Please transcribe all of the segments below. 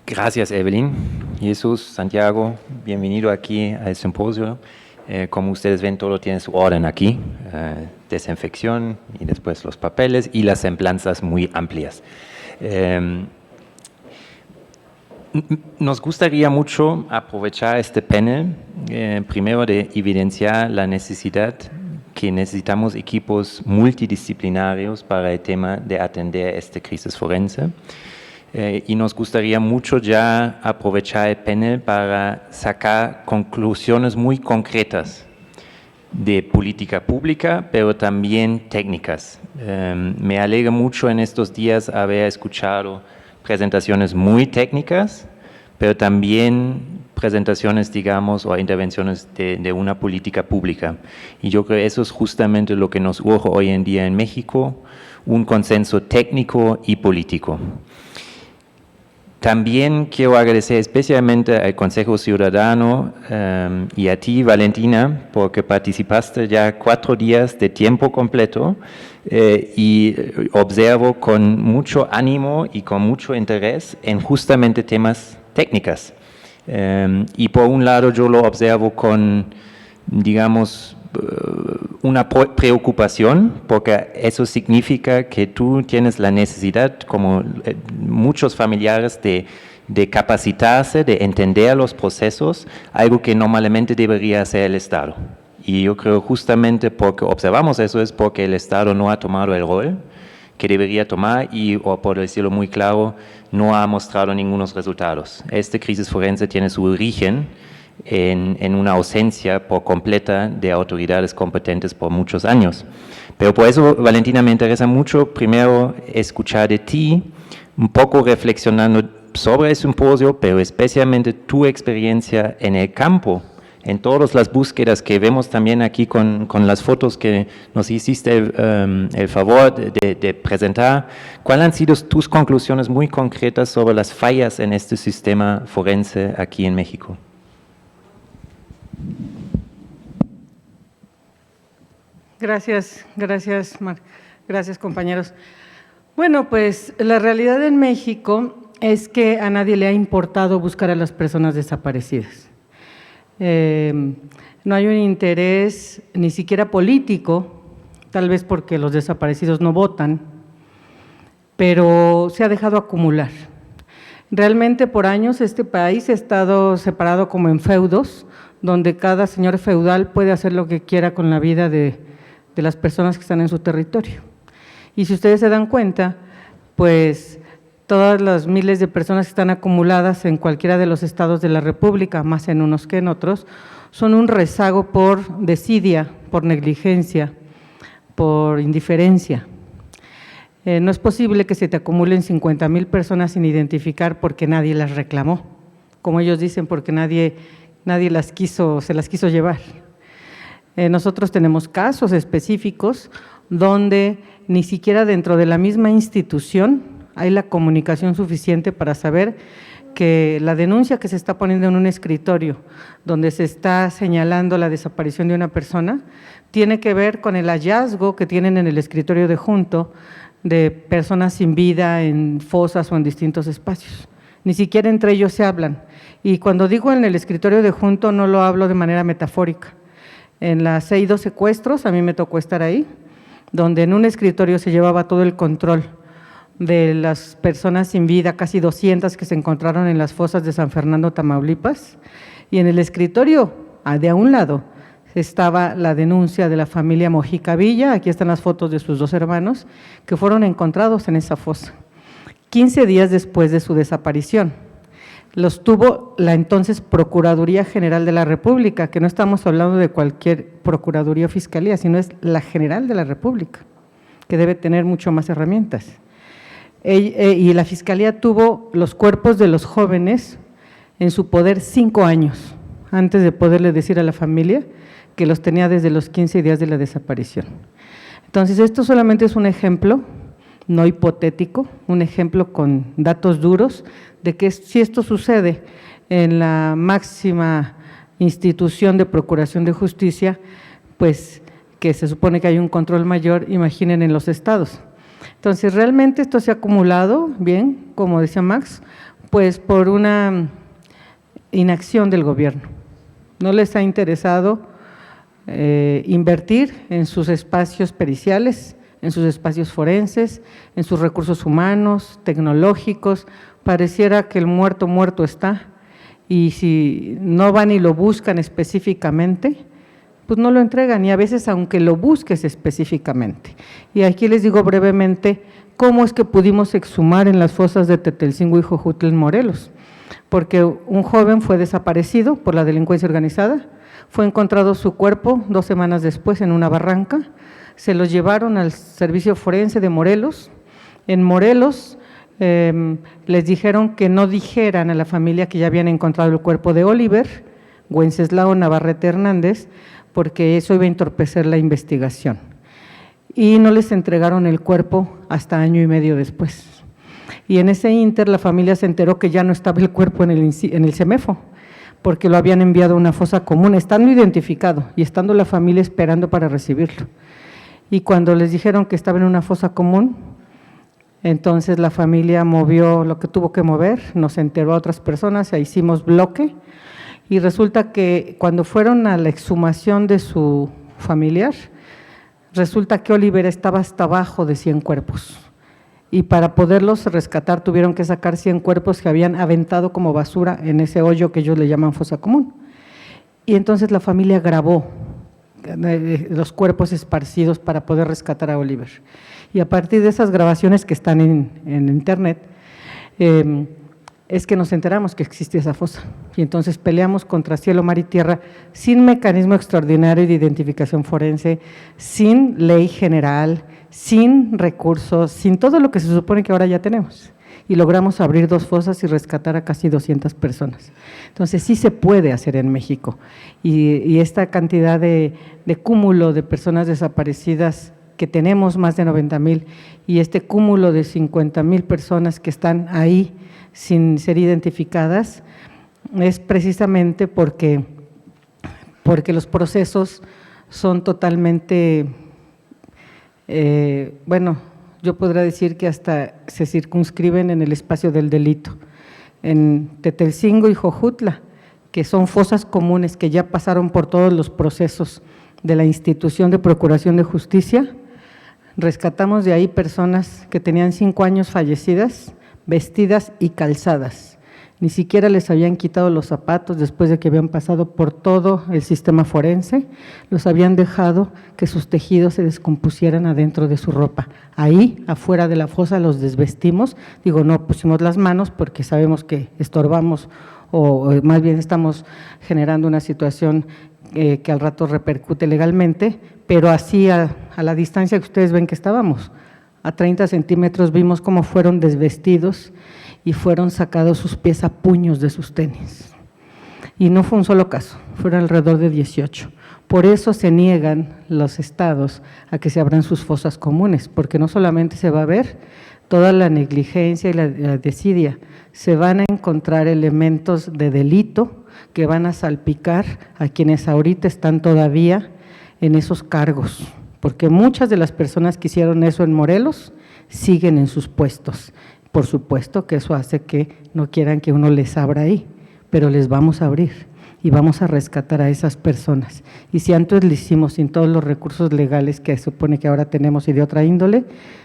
Gracias, Evelyn. Jesús, Santiago, bienvenido aquí al simposio. Como ustedes ven, todo tiene su orden aquí. Desinfección y después los papeles y las semblanzas muy amplias. Nos gustaría mucho aprovechar este panel, primero de evidenciar la necesidad que necesitamos equipos multidisciplinarios para el tema de atender esta crisis forense. Y nos gustaría mucho ya aprovechar el panel para sacar conclusiones muy concretas de política pública, pero también técnicas. Me alegra mucho en estos días haber escuchado presentaciones muy técnicas, pero también presentaciones, digamos, o intervenciones de una política pública. Y yo creo que eso es justamente lo que nos urge hoy en día en México, un consenso técnico y político. También quiero agradecer especialmente al Consejo Ciudadano y a ti, Valentina, porque participaste ya 4 días de tiempo completo y observo con mucho ánimo y con mucho interés en justamente temas técnicos. Y por un lado yo lo observo con, digamos, una preocupación, porque eso significa que tú tienes la necesidad, como muchos familiares, de capacitarse, de entender los procesos, algo que normalmente debería hacer el Estado. Y yo creo justamente porque observamos eso es porque el Estado no ha tomado el rol que debería tomar y, o por decirlo muy claro, no ha mostrado ningunos resultados. Esta crisis forense tiene su origen en una ausencia por completa de autoridades competentes por muchos años. Pero por eso, Valentina, me interesa mucho primero escuchar de ti, un poco reflexionando sobre el simposio, pero especialmente tu experiencia en el campo, en todas las búsquedas que vemos también aquí con las fotos que nos hiciste el favor de presentar. ¿Cuáles han sido tus conclusiones muy concretas sobre las fallas en este sistema forense aquí en México? Gracias, Marc. Gracias, compañeros. Bueno, pues la realidad en México es que a nadie le ha importado buscar a las personas desaparecidas. No hay un interés ni siquiera político, tal vez porque los desaparecidos no votan, pero se ha dejado acumular. Realmente por años este país ha estado separado como en feudos, donde cada señor feudal puede hacer lo que quiera con la vida de las personas que están en su territorio. Y si ustedes se dan cuenta, pues todas las miles de personas que están acumuladas en cualquiera de los estados de la República, más en unos que en otros, son un rezago por desidia, por negligencia, por indiferencia. No es posible que se te acumulen 50,000 personas sin identificar porque nadie las reclamó, como ellos dicen, porque nadie se las quiso llevar. Nosotros tenemos casos específicos donde ni siquiera dentro de la misma institución hay la comunicación suficiente para saber que la denuncia que se está poniendo en un escritorio donde se está señalando la desaparición de una persona tiene que ver con el hallazgo que tienen en el escritorio de junto de personas sin vida en fosas o en distintos espacios. Ni siquiera entre ellos se hablan. Y cuando digo en el escritorio de junto no lo hablo de manera metafórica. En las CEIDO secuestros, a mí me tocó estar ahí, donde en un escritorio se llevaba todo el control de las personas sin vida, casi 200 que se encontraron en las fosas de San Fernando, Tamaulipas, y en el escritorio, de a un lado, estaba la denuncia de la familia Mojica Villa, aquí están las fotos de sus 2 hermanos, que fueron encontrados en esa fosa, 15 días después de su desaparición. Los tuvo la entonces Procuraduría General de la República, que no estamos hablando de cualquier Procuraduría o Fiscalía, sino es la General de la República, que debe tener mucho más herramientas. Y la Fiscalía tuvo los cuerpos de los jóvenes en su poder 5 años, antes de poderle decir a la familia que los tenía desde los 15 días de la desaparición. Entonces, esto solamente es un ejemplo, no hipotético, un ejemplo con datos duros de que si esto sucede en la máxima institución de procuración de justicia, pues que se supone que hay un control mayor, imaginen en los estados. Entonces, realmente esto se ha acumulado, bien, como decía Max, Pues por una inacción del gobierno. No les ha interesado invertir en sus espacios periciales, en sus espacios forenses, en sus recursos humanos, tecnológicos. Pareciera que el muerto está, y si no van y lo buscan específicamente, pues no lo entregan, y a veces aunque lo busques específicamente. Y aquí les digo brevemente cómo es que pudimos exhumar en las fosas de Tetelcingo y Jojutla en Morelos, porque un joven fue desaparecido por la delincuencia organizada, fue encontrado su cuerpo 2 semanas después en una barranca, se lo llevaron al servicio forense de Morelos. En Morelos les dijeron que no dijeran a la familia que ya habían encontrado el cuerpo de Oliver Wenceslao Navarrete Hernández, porque eso iba a entorpecer la investigación. Y no les entregaron el cuerpo hasta 1 año y medio después. Y en ese ínter la familia se enteró que ya no estaba el cuerpo en el CEMEFO, porque lo habían enviado a una fosa común, estando identificado y estando la familia esperando para recibirlo. Y cuando les dijeron que estaba en una fosa común, entonces la familia movió lo que tuvo que mover, nos enteró a otras personas, e hicimos bloque, y resulta que cuando fueron a la exhumación de su familiar, resulta que Oliver estaba hasta abajo de 100 cuerpos, y para poderlos rescatar tuvieron que sacar 100 cuerpos que habían aventado como basura en ese hoyo que ellos le llaman fosa común. Y entonces la familia grabó los cuerpos esparcidos para poder rescatar a Oliver. Y a partir de esas grabaciones que están en internet, es que nos enteramos que existe esa fosa, y entonces peleamos contra cielo, mar y tierra, sin mecanismo extraordinario de identificación forense, sin ley general, sin recursos, sin todo lo que se supone que ahora ya tenemos, y logramos abrir 2 fosas y rescatar a casi 200 personas. Entonces sí se puede hacer en México, y esta cantidad de cúmulo de personas desaparecidas que tenemos, más de 90,000, y este cúmulo de 50,000 personas que están ahí sin ser identificadas, es precisamente porque los procesos son totalmente, bueno, yo podría decir que hasta se circunscriben en el espacio del delito. En Tetelcingo y Jojutla, que son fosas comunes que ya pasaron por todos los procesos de la institución de procuración de justicia, rescatamos de ahí personas que tenían 5 años fallecidas, vestidas y calzadas. Ni siquiera les habían quitado los zapatos después de que habían pasado por todo el sistema forense, los habían dejado que sus tejidos se descompusieran adentro de su ropa. Ahí, afuera de la fosa, los desvestimos, no pusimos las manos porque sabemos que estorbamos, o más bien estamos generando una situación que al rato repercute legalmente, pero así a la distancia que ustedes ven que estábamos, a 30 centímetros, vimos cómo fueron desvestidos y fueron sacados sus pies a puños de sus tenis. Y no fue un solo caso, fueron alrededor de 18. Por eso se niegan los estados a que se abran sus fosas comunes, porque no solamente se va a ver toda la negligencia y la desidia, se van a encontrar elementos de delito que van a salpicar a quienes ahorita están todavía en esos cargos, porque muchas de las personas que hicieron eso en Morelos siguen en sus puestos. Por supuesto que eso hace que no quieran que uno les abra ahí, pero les vamos a abrir y vamos a rescatar a esas personas. Y si antes lo hicimos sin todos los recursos legales que se supone que ahora tenemos y de otra índole,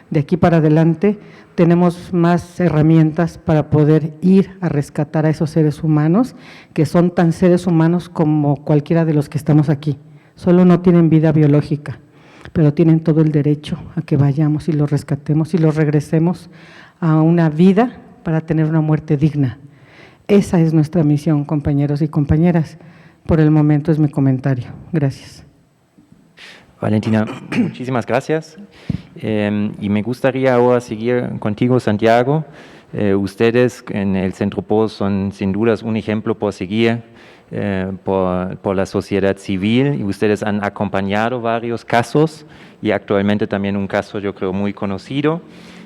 de aquí para adelante tenemos más herramientas para poder ir a rescatar a esos seres humanos, que son tan seres humanos como cualquiera de los que estamos aquí, solo no tienen vida biológica, pero tienen todo el derecho a que vayamos y los rescatemos y los regresemos a una vida para tener una muerte digna. Esa es nuestra misión, compañeros y compañeras. Por el momento es mi comentario. Gracias. Valentina, muchísimas gracias. Y me gustaría ahora seguir contigo, Santiago. Ustedes en el Centro POS son sin dudas un ejemplo por seguir por la sociedad civil, y ustedes han acompañado varios casos y actualmente también un caso yo creo muy conocido.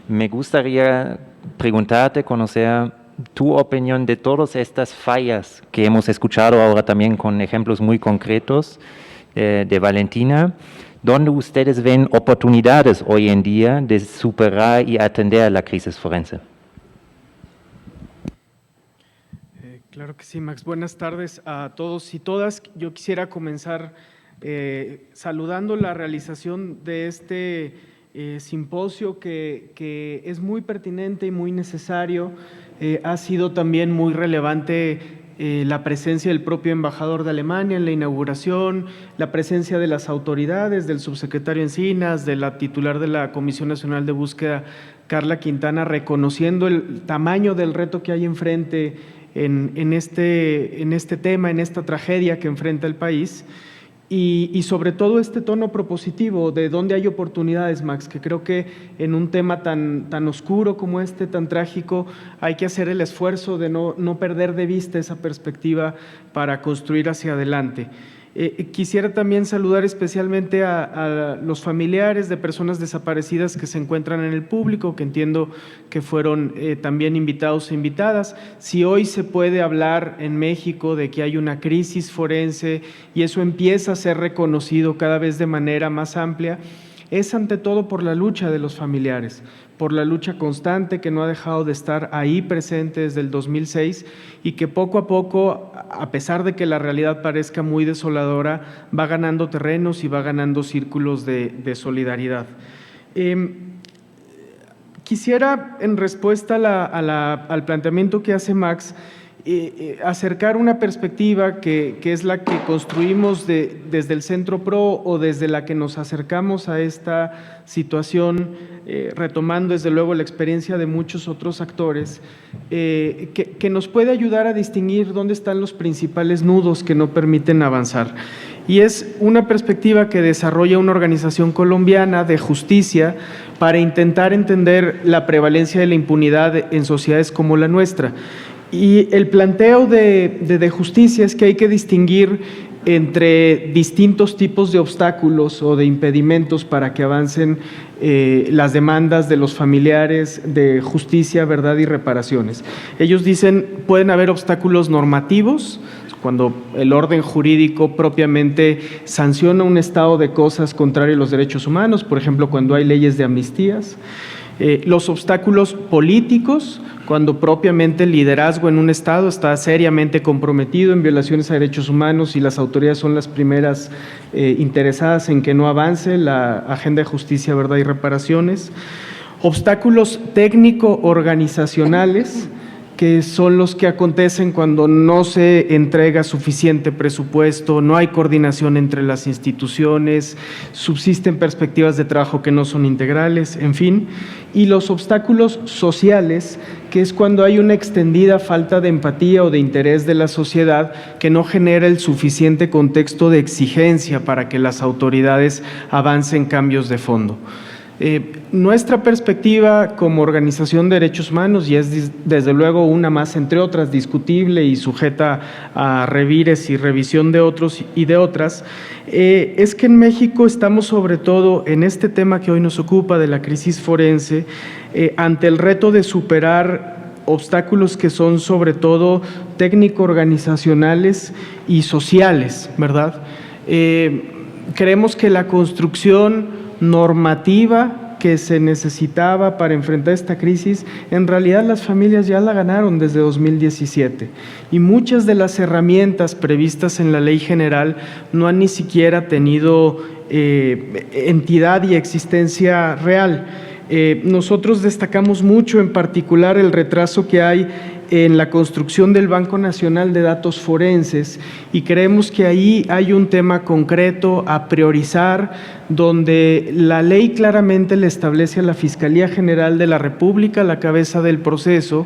Me gustaría preguntarte, conocer tu opinión de todas estas fallas que hemos escuchado ahora también con ejemplos muy concretos de Valentina. ¿Dónde ustedes ven oportunidades hoy en día de superar y atender la crisis forense? Claro que sí, Max. Buenas tardes a todos y todas. Yo quisiera comenzar saludando la realización de este simposio que es muy pertinente y muy necesario. Ha sido también muy relevante la presencia del propio embajador de Alemania en la inauguración, la presencia de las autoridades, del subsecretario Encinas, de la titular de la Comisión Nacional de Búsqueda, Carla Quintana, reconociendo el tamaño del reto que hay enfrente en este tema, en esta tragedia que enfrenta el país. Y sobre todo este tono propositivo de dónde hay oportunidades, Max, que creo que en un tema tan oscuro como este, tan trágico, hay que hacer el esfuerzo de no perder de vista esa perspectiva para construir hacia adelante. Quisiera también saludar especialmente a los familiares de personas desaparecidas que se encuentran en el público, que entiendo que fueron también invitados e invitadas. Si hoy se puede hablar en México de que hay una crisis forense y eso empieza a ser reconocido cada vez de manera más amplia, es ante todo por la lucha de los familiares, por la lucha constante que no ha dejado de estar ahí presente desde el 2006 y que poco a poco, a pesar de que la realidad parezca muy desoladora, va ganando terrenos y va ganando círculos de solidaridad. Quisiera, en respuesta al planteamiento que hace Max, acercar una perspectiva que es la que construimos desde el Centro PRO o desde la que nos acercamos a esta situación, retomando desde luego la experiencia de muchos otros actores, que nos puede ayudar a distinguir dónde están los principales nudos que no permiten avanzar. Y es una perspectiva que desarrolla una organización colombiana de justicia para intentar entender la prevalencia de la impunidad en sociedades como la nuestra. Y el planteo de justicia es que hay que distinguir entre distintos tipos de obstáculos o de impedimentos para que avancen las demandas de los familiares de justicia, verdad y reparaciones. Ellos dicen, pueden haber obstáculos normativos, cuando el orden jurídico propiamente sanciona un estado de cosas contrario a los derechos humanos, por ejemplo, cuando hay leyes de amnistías. Los obstáculos políticos, cuando propiamente el liderazgo en un Estado está seriamente comprometido en violaciones a derechos humanos y las autoridades son las primeras interesadas en que no avance la agenda de justicia, verdad y reparaciones. Obstáculos técnico-organizacionales, que son los que acontecen cuando no se entrega suficiente presupuesto, no hay coordinación entre las instituciones, subsisten perspectivas de trabajo que no son integrales, en fin. Y los obstáculos sociales, que es cuando hay una extendida falta de empatía o de interés de la sociedad que no genera el suficiente contexto de exigencia para que las autoridades avancen cambios de fondo. Nuestra perspectiva como organización de derechos humanos, y es desde luego una más entre otras, discutible y sujeta a revires y revisión de otros y de otras, es que en México estamos sobre todo en este tema que hoy nos ocupa de la crisis forense, ante el reto de superar obstáculos que son sobre todo técnico-organizacionales y sociales, ¿verdad? Creemos que la construcción normativa que se necesitaba para enfrentar esta crisis, en realidad las familias ya la ganaron desde 2017 y muchas de las herramientas previstas en la Ley General no han ni siquiera tenido entidad y existencia real. Nosotros destacamos mucho en particular el retraso que hay en la construcción del Banco Nacional de Datos Forenses y creemos que ahí hay un tema concreto a priorizar, donde la ley claramente le establece a la Fiscalía General de la República la cabeza del proceso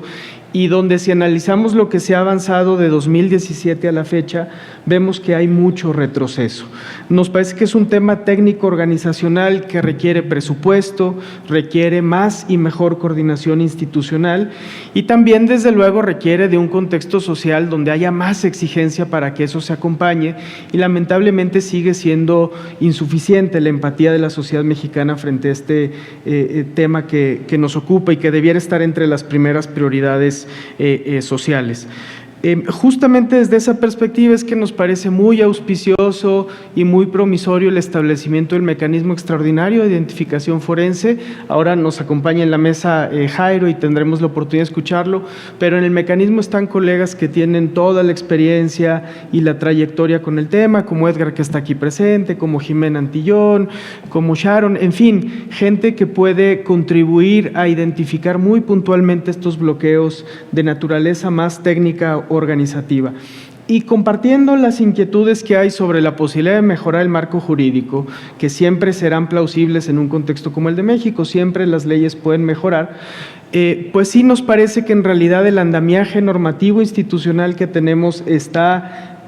y donde si analizamos lo que se ha avanzado de 2017 a la fecha, vemos que hay mucho retroceso. Nos parece que es un tema técnico organizacional que requiere presupuesto, requiere más y mejor coordinación institucional y también desde luego requiere de un contexto social donde haya más exigencia para que eso se acompañe y lamentablemente sigue siendo insuficiente la empatía de la sociedad mexicana frente a este tema que nos ocupa y que debiera estar entre las primeras prioridades sociales. Justamente desde esa perspectiva es que nos parece muy auspicioso y muy promisorio el establecimiento del mecanismo extraordinario de identificación forense. Ahora nos acompaña en la mesa Jairo y tendremos la oportunidad de escucharlo, pero en el mecanismo están colegas que tienen toda la experiencia y la trayectoria con el tema, como Edgar, que está aquí presente, como Jimena Antillón, como Sharon, en fin, gente que puede contribuir a identificar muy puntualmente estos bloqueos de naturaleza más técnica organizativa. Y compartiendo las inquietudes que hay sobre la posibilidad de mejorar el marco jurídico, que siempre serán plausibles en un contexto como el de México, siempre las leyes pueden mejorar, pues sí nos parece que en realidad el andamiaje normativo institucional que tenemos está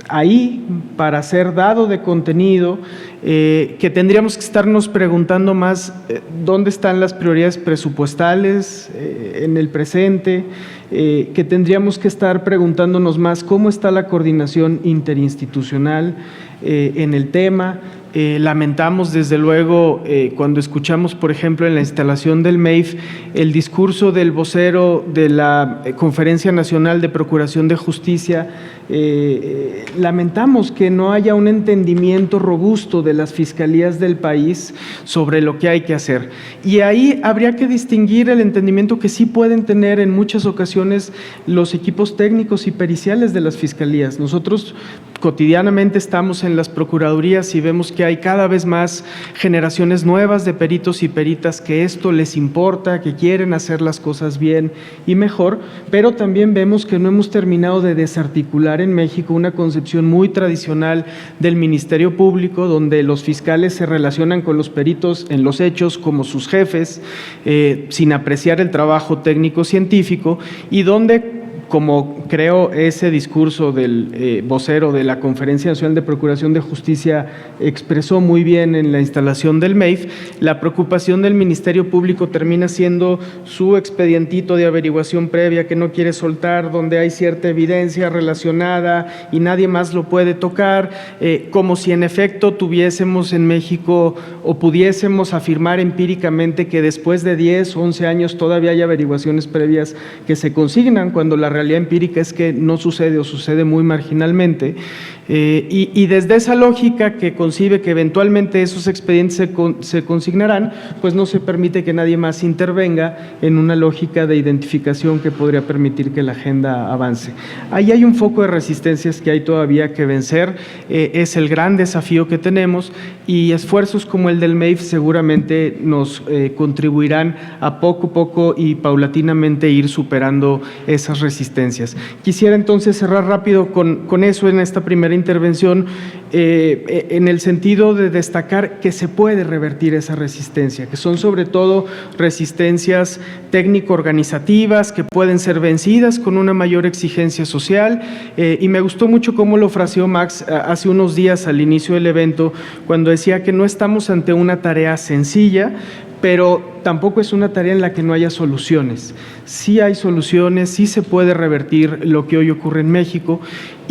ahí para ser dado de contenido, que tendríamos que estarnos preguntando más dónde están las prioridades presupuestales en el presente, que tendríamos que estar preguntándonos más cómo está la coordinación interinstitucional en el tema. Lamentamos desde luego cuando escuchamos, por ejemplo, en la instalación del MEIF, el discurso del vocero de la Conferencia Nacional de Procuración de Justicia. Lamentamos que no haya un entendimiento robusto de las fiscalías del país sobre lo que hay que hacer. Y ahí habría que distinguir el entendimiento que sí pueden tener en muchas ocasiones los equipos técnicos y periciales de las fiscalías. Nosotros cotidianamente estamos en las procuradurías y vemos que hay cada vez más generaciones nuevas de peritos y peritas que esto les importa, que quieren hacer las cosas bien y mejor, pero también vemos que no hemos terminado de desarticular en México una concepción muy tradicional del Ministerio Público, donde los fiscales se relacionan con los peritos en los hechos como sus jefes, sin apreciar el trabajo técnico-científico, y donde, como creo ese discurso del vocero de la Conferencia Nacional de Procuración de Justicia expresó muy bien en la instalación del MEIF, la preocupación del Ministerio Público termina siendo su expedientito de averiguación previa que no quiere soltar, donde hay cierta evidencia relacionada y nadie más lo puede tocar, como si en efecto tuviésemos en México o pudiésemos afirmar empíricamente que después de 10, 11 años todavía hay averiguaciones previas que se consignan, cuando la realidad empírica es que no sucede o sucede muy marginalmente. Y desde esa lógica que concibe que eventualmente esos expedientes se consignarán, pues no se permite que nadie más intervenga en una lógica de identificación que podría permitir que la agenda avance. Ahí hay un foco de resistencias que hay todavía que vencer, es el gran desafío que tenemos, y esfuerzos como el del MEIF seguramente nos contribuirán a poco a poco y paulatinamente ir superando esas resistencias. Quisiera entonces cerrar rápido con eso en esta primera intervención, en el sentido de destacar que se puede revertir esa resistencia, que son sobre todo resistencias técnico-organizativas que pueden ser vencidas con una mayor exigencia social, y me gustó mucho cómo lo fraseó Max hace unos días al inicio del evento, cuando decía que no estamos ante una tarea sencilla, pero tampoco es una tarea en la que no haya soluciones. Sí hay soluciones, sí se puede revertir lo que hoy ocurre en México,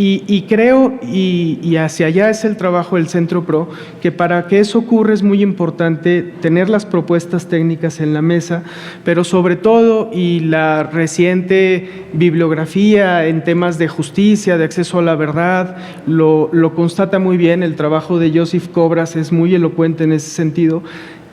y creo, y hacia allá es el trabajo del Centro PRO, que para que eso ocurra es muy importante tener las propuestas técnicas en la mesa, pero sobre todo, y la reciente bibliografía en temas de justicia, de acceso a la verdad, lo constata muy bien. El trabajo de Joseph Cobras es muy elocuente en ese sentido.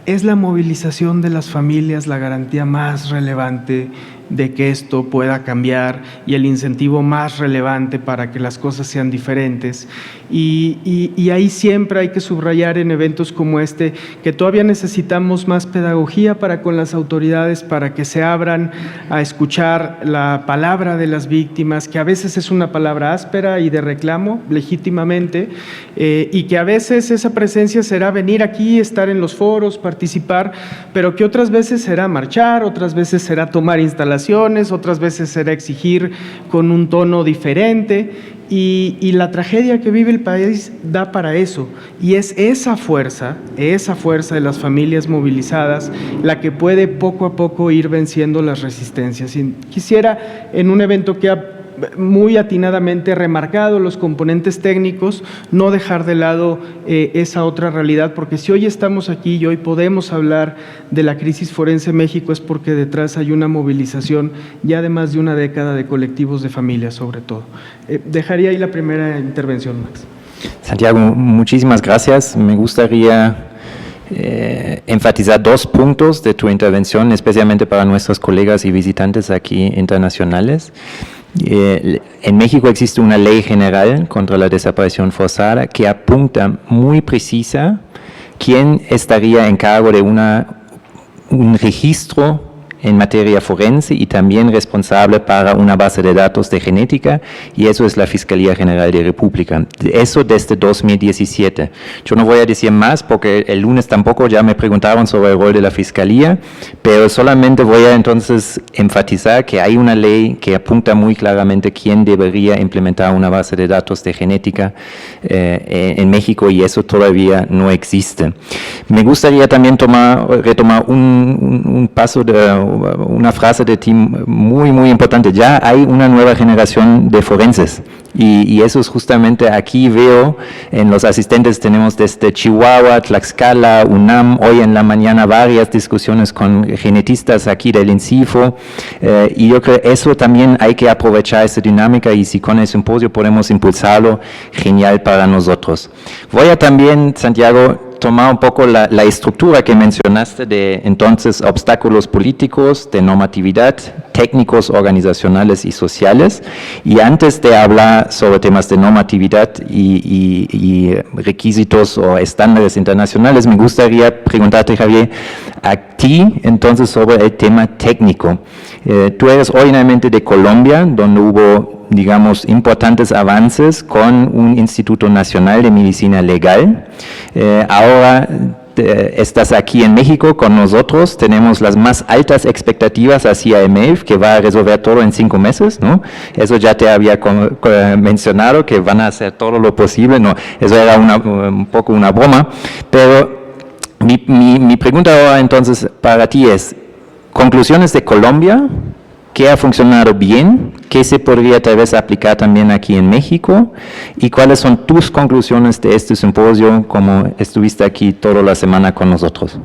Es la movilización de las familias la garantía más relevante de que esto pueda cambiar y el incentivo más relevante para que las cosas sean diferentes. Y ahí siempre hay que subrayar en eventos como este que todavía necesitamos más pedagogía para con las autoridades, para que se abran a escuchar la palabra de las víctimas, que a veces es una palabra áspera y de reclamo legítimamente, y que a veces esa presencia será venir aquí, estar en los foros, participar, pero que otras veces será marchar, otras veces será tomar instalaciones, otras veces será exigir con un tono diferente, y la tragedia que vive el país da para eso, y es esa fuerza de las familias movilizadas la que puede poco a poco ir venciendo las resistencias. Y quisiera, en un evento que ha muy atinadamente remarcado los componentes técnicos, no dejar de lado esa otra realidad, porque si hoy estamos aquí y hoy podemos hablar de la crisis forense en México es porque detrás hay una movilización ya de más de una década de colectivos de familias, sobre todo. Dejaría ahí la primera intervención, Max. Santiago, muchísimas gracias. Me gustaría enfatizar 2 puntos de tu intervención, especialmente para nuestros colegas y visitantes aquí internacionales. En México existe una ley general contra la desaparición forzada que apunta muy precisa quién estaría en cargo de un registro en materia forense y también responsable para una base de datos de genética, y eso es la Fiscalía General de la República. Eso desde 2017. Yo no voy a decir más porque el lunes tampoco ya me preguntaron sobre el rol de la Fiscalía, pero solamente voy a entonces enfatizar que hay una ley que apunta muy claramente quién debería implementar una base de datos de genética en México, y eso todavía no existe. Me gustaría también retomar un paso una frase de ti muy, muy importante. Ya hay una nueva generación de forenses y eso es justamente aquí veo en los asistentes, tenemos desde Chihuahua, Tlaxcala, UNAM, hoy en la mañana varias discusiones con genetistas aquí del INCIFO, y yo creo que eso también hay que aprovechar esa dinámica, y si con el simposio podemos impulsarlo, genial para nosotros. Voy a también, Santiago, tomar un poco la estructura que mencionaste de entonces obstáculos políticos, de normatividad, técnicos, organizacionales y sociales, y antes de hablar sobre temas de normatividad y requisitos o estándares internacionales, me gustaría preguntarte, Javier, a ti entonces sobre el tema técnico. Tú eres originalmente de Colombia, donde hubo, digamos, importantes avances con un Instituto Nacional de Medicina Legal. Ahora estás aquí en México con nosotros, tenemos las más altas expectativas hacia EMEIF, que va a resolver todo en 5 meses, ¿no? Eso ya te había mencionado, que van a hacer todo lo posible, no, eso era un poco una broma, pero mi pregunta ahora entonces para ti es, conclusiones de Colombia, ¿qué ha funcionado bien? ¿Qué se podría tal vez aplicar también aquí en México? ¿Y cuáles son tus conclusiones de este simposio, como estuviste aquí toda la semana con nosotros?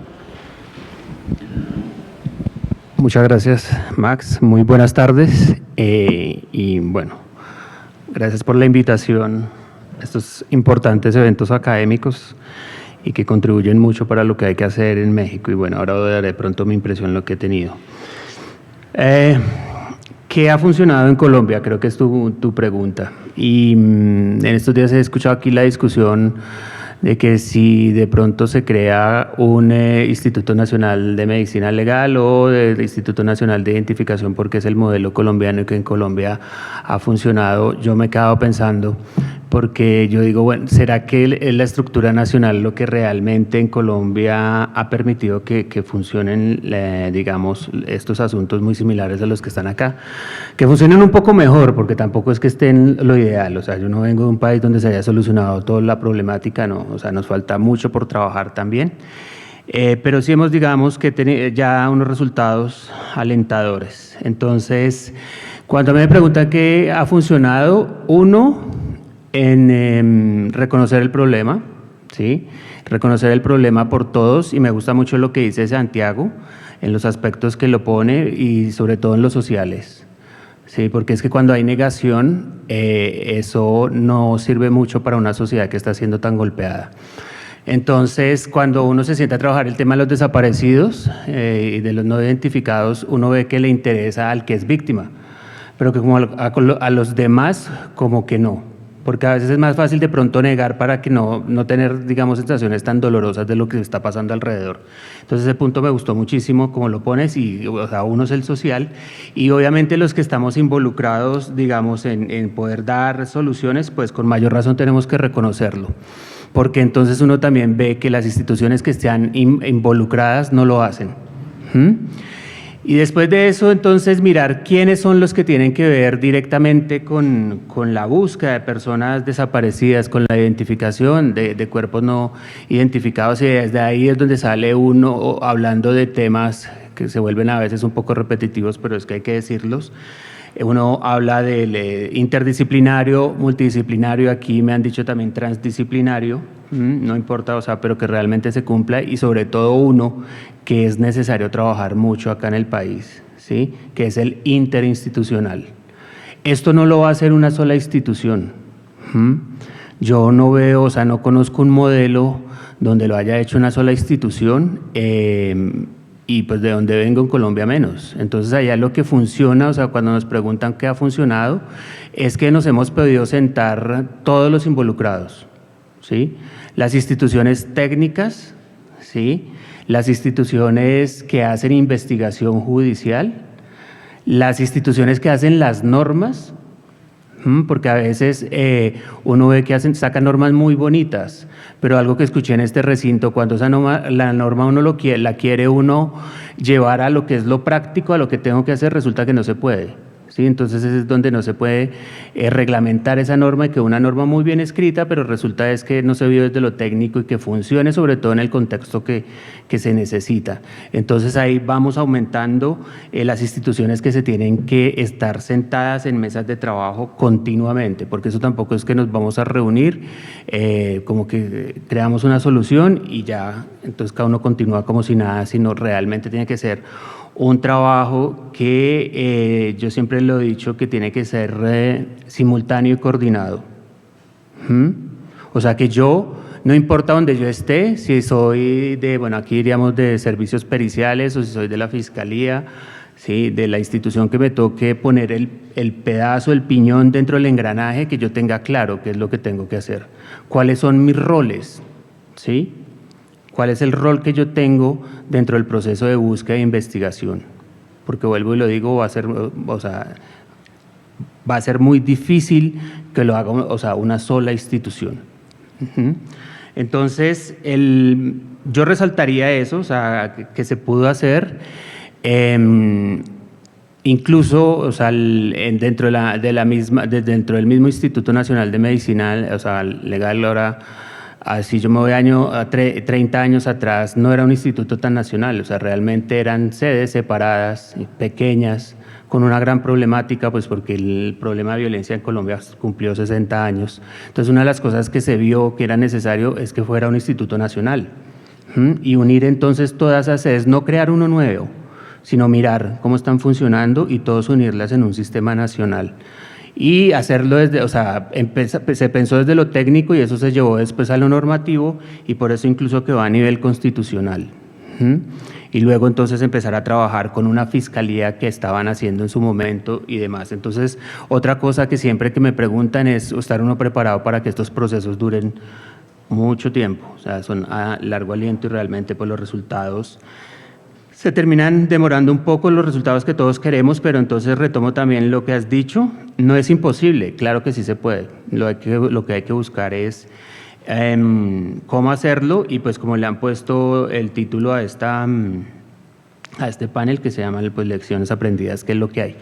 Muchas gracias, Max. Muy buenas tardes. Y bueno, gracias por la invitación a estos importantes eventos académicos y que contribuyen mucho para lo que hay que hacer en México. Y bueno, ahora daré pronto mi impresión, lo que he tenido. ¿Qué ha funcionado en Colombia? Creo que es tu pregunta. Y en estos días he escuchado aquí la discusión de que si de pronto se crea un Instituto Nacional de Medicina Legal o el Instituto Nacional de Identificación, porque es el modelo colombiano y que en Colombia ha funcionado. Yo me he quedado pensando, porque yo digo, bueno, ¿será que es la estructura nacional lo que realmente en Colombia ha permitido que funcionen, digamos, estos asuntos muy similares a los que están acá? Que funcionen un poco mejor, porque tampoco es que estén lo ideal. O sea, yo no vengo de un país donde se haya solucionado toda la problemática, no. O sea, nos falta mucho por trabajar también. Pero sí hemos, digamos, que ya unos resultados alentadores. Entonces, cuando me preguntan qué ha funcionado, uno, en reconocer el problema, ¿sí? Reconocer el problema por todos, y me gusta mucho lo que dice Santiago en los aspectos que lo pone y sobre todo en los sociales, ¿sí? Porque es que cuando hay negación, eso no sirve mucho para una sociedad que está siendo tan golpeada. Entonces, cuando uno se sienta a trabajar el tema de los desaparecidos y de los no identificados, uno ve que le interesa al que es víctima, pero que como a los demás como que no. Porque a veces es más fácil de pronto negar para que no tener, digamos, sensaciones tan dolorosas de lo que está pasando alrededor. Entonces ese punto me gustó muchísimo como lo pones, y o sea, uno es el social, y obviamente los que estamos involucrados, digamos, en poder dar soluciones, pues con mayor razón tenemos que reconocerlo, porque entonces uno también ve que las instituciones que están involucradas no lo hacen. Y después de eso, entonces, mirar quiénes son los que tienen que ver directamente con la búsqueda de personas desaparecidas, con la identificación de cuerpos no identificados, y desde ahí es donde sale uno hablando de temas que se vuelven a veces un poco repetitivos, pero es que hay que decirlos. Uno habla del interdisciplinario, multidisciplinario, aquí me han dicho también transdisciplinario, no importa, o sea, pero que realmente se cumpla, y sobre todo uno que es necesario trabajar mucho acá en el país, ¿sí? Que es el interinstitucional. Esto no lo va a hacer una sola institución. Yo no veo, o sea, no conozco un modelo donde lo haya hecho una sola institución, y pues de donde vengo en Colombia menos. Entonces allá lo que funciona, o sea, cuando nos preguntan qué ha funcionado, es que nos hemos podido sentar todos los involucrados, ¿sí? Las instituciones técnicas, ¿sí? Las instituciones que hacen investigación judicial, las instituciones que hacen las normas, porque a veces uno ve que sacan normas muy bonitas, pero algo que escuché en este recinto, cuando la norma uno la quiere uno llevar a lo que es lo práctico, a lo que tengo que hacer, resulta que no se puede, ¿sí? Entonces es donde no se puede reglamentar esa norma, y que una norma muy bien escrita, pero resulta es que no se vio desde lo técnico y que funcione sobre todo en el contexto que se necesita. Entonces ahí vamos aumentando las instituciones que se tienen que estar sentadas en mesas de trabajo continuamente, porque eso tampoco es que nos vamos a reunir, como que creamos una solución y ya, entonces cada uno continúa como si nada, sino realmente tiene que ser un trabajo que yo siempre lo he dicho que tiene que ser simultáneo y coordinado. O sea que yo, no importa donde yo esté, si soy de, bueno, aquí diríamos de servicios periciales, o si soy de la fiscalía, ¿sí? De la institución que me toque poner el pedazo, el piñón dentro del engranaje, que yo tenga claro qué es lo que tengo que hacer, cuáles son mis roles, ¿sí? ¿Cuál es el rol que yo tengo dentro del proceso de búsqueda e investigación? Porque vuelvo y lo digo, va a ser muy difícil que lo haga, o sea, una sola institución. Entonces, yo resaltaría eso, o sea, que se pudo hacer, incluso, o sea, dentro del mismo Instituto Nacional de Medicina, o sea, legal ahora. Así yo me voy 30 años atrás, no era un instituto tan nacional, o sea, realmente eran sedes separadas, pequeñas, con una gran problemática, pues porque el problema de violencia en Colombia cumplió 60 años. Entonces, una de las cosas que se vio que era necesario es que fuera un instituto nacional, y unir entonces todas esas sedes, no crear uno nuevo, sino mirar cómo están funcionando y todos unirlas en un sistema nacional. Y hacerlo desde, o sea, se pensó desde lo técnico y eso se llevó después a lo normativo, y por eso incluso quedó a nivel constitucional. Y luego entonces empezar a trabajar con una fiscalía que estaban haciendo en su momento y demás. Entonces, otra cosa que siempre que me preguntan es estar uno preparado para que estos procesos duren mucho tiempo, o sea, son a largo aliento, y realmente pues los resultados se terminan demorando un poco, los resultados que todos queremos, pero entonces retomo también lo que has dicho, no es imposible, claro que sí se puede, lo que hay que buscar es cómo hacerlo, y pues como le han puesto el título a este panel que se llama pues, Lecciones Aprendidas, ¿qué es lo que hay?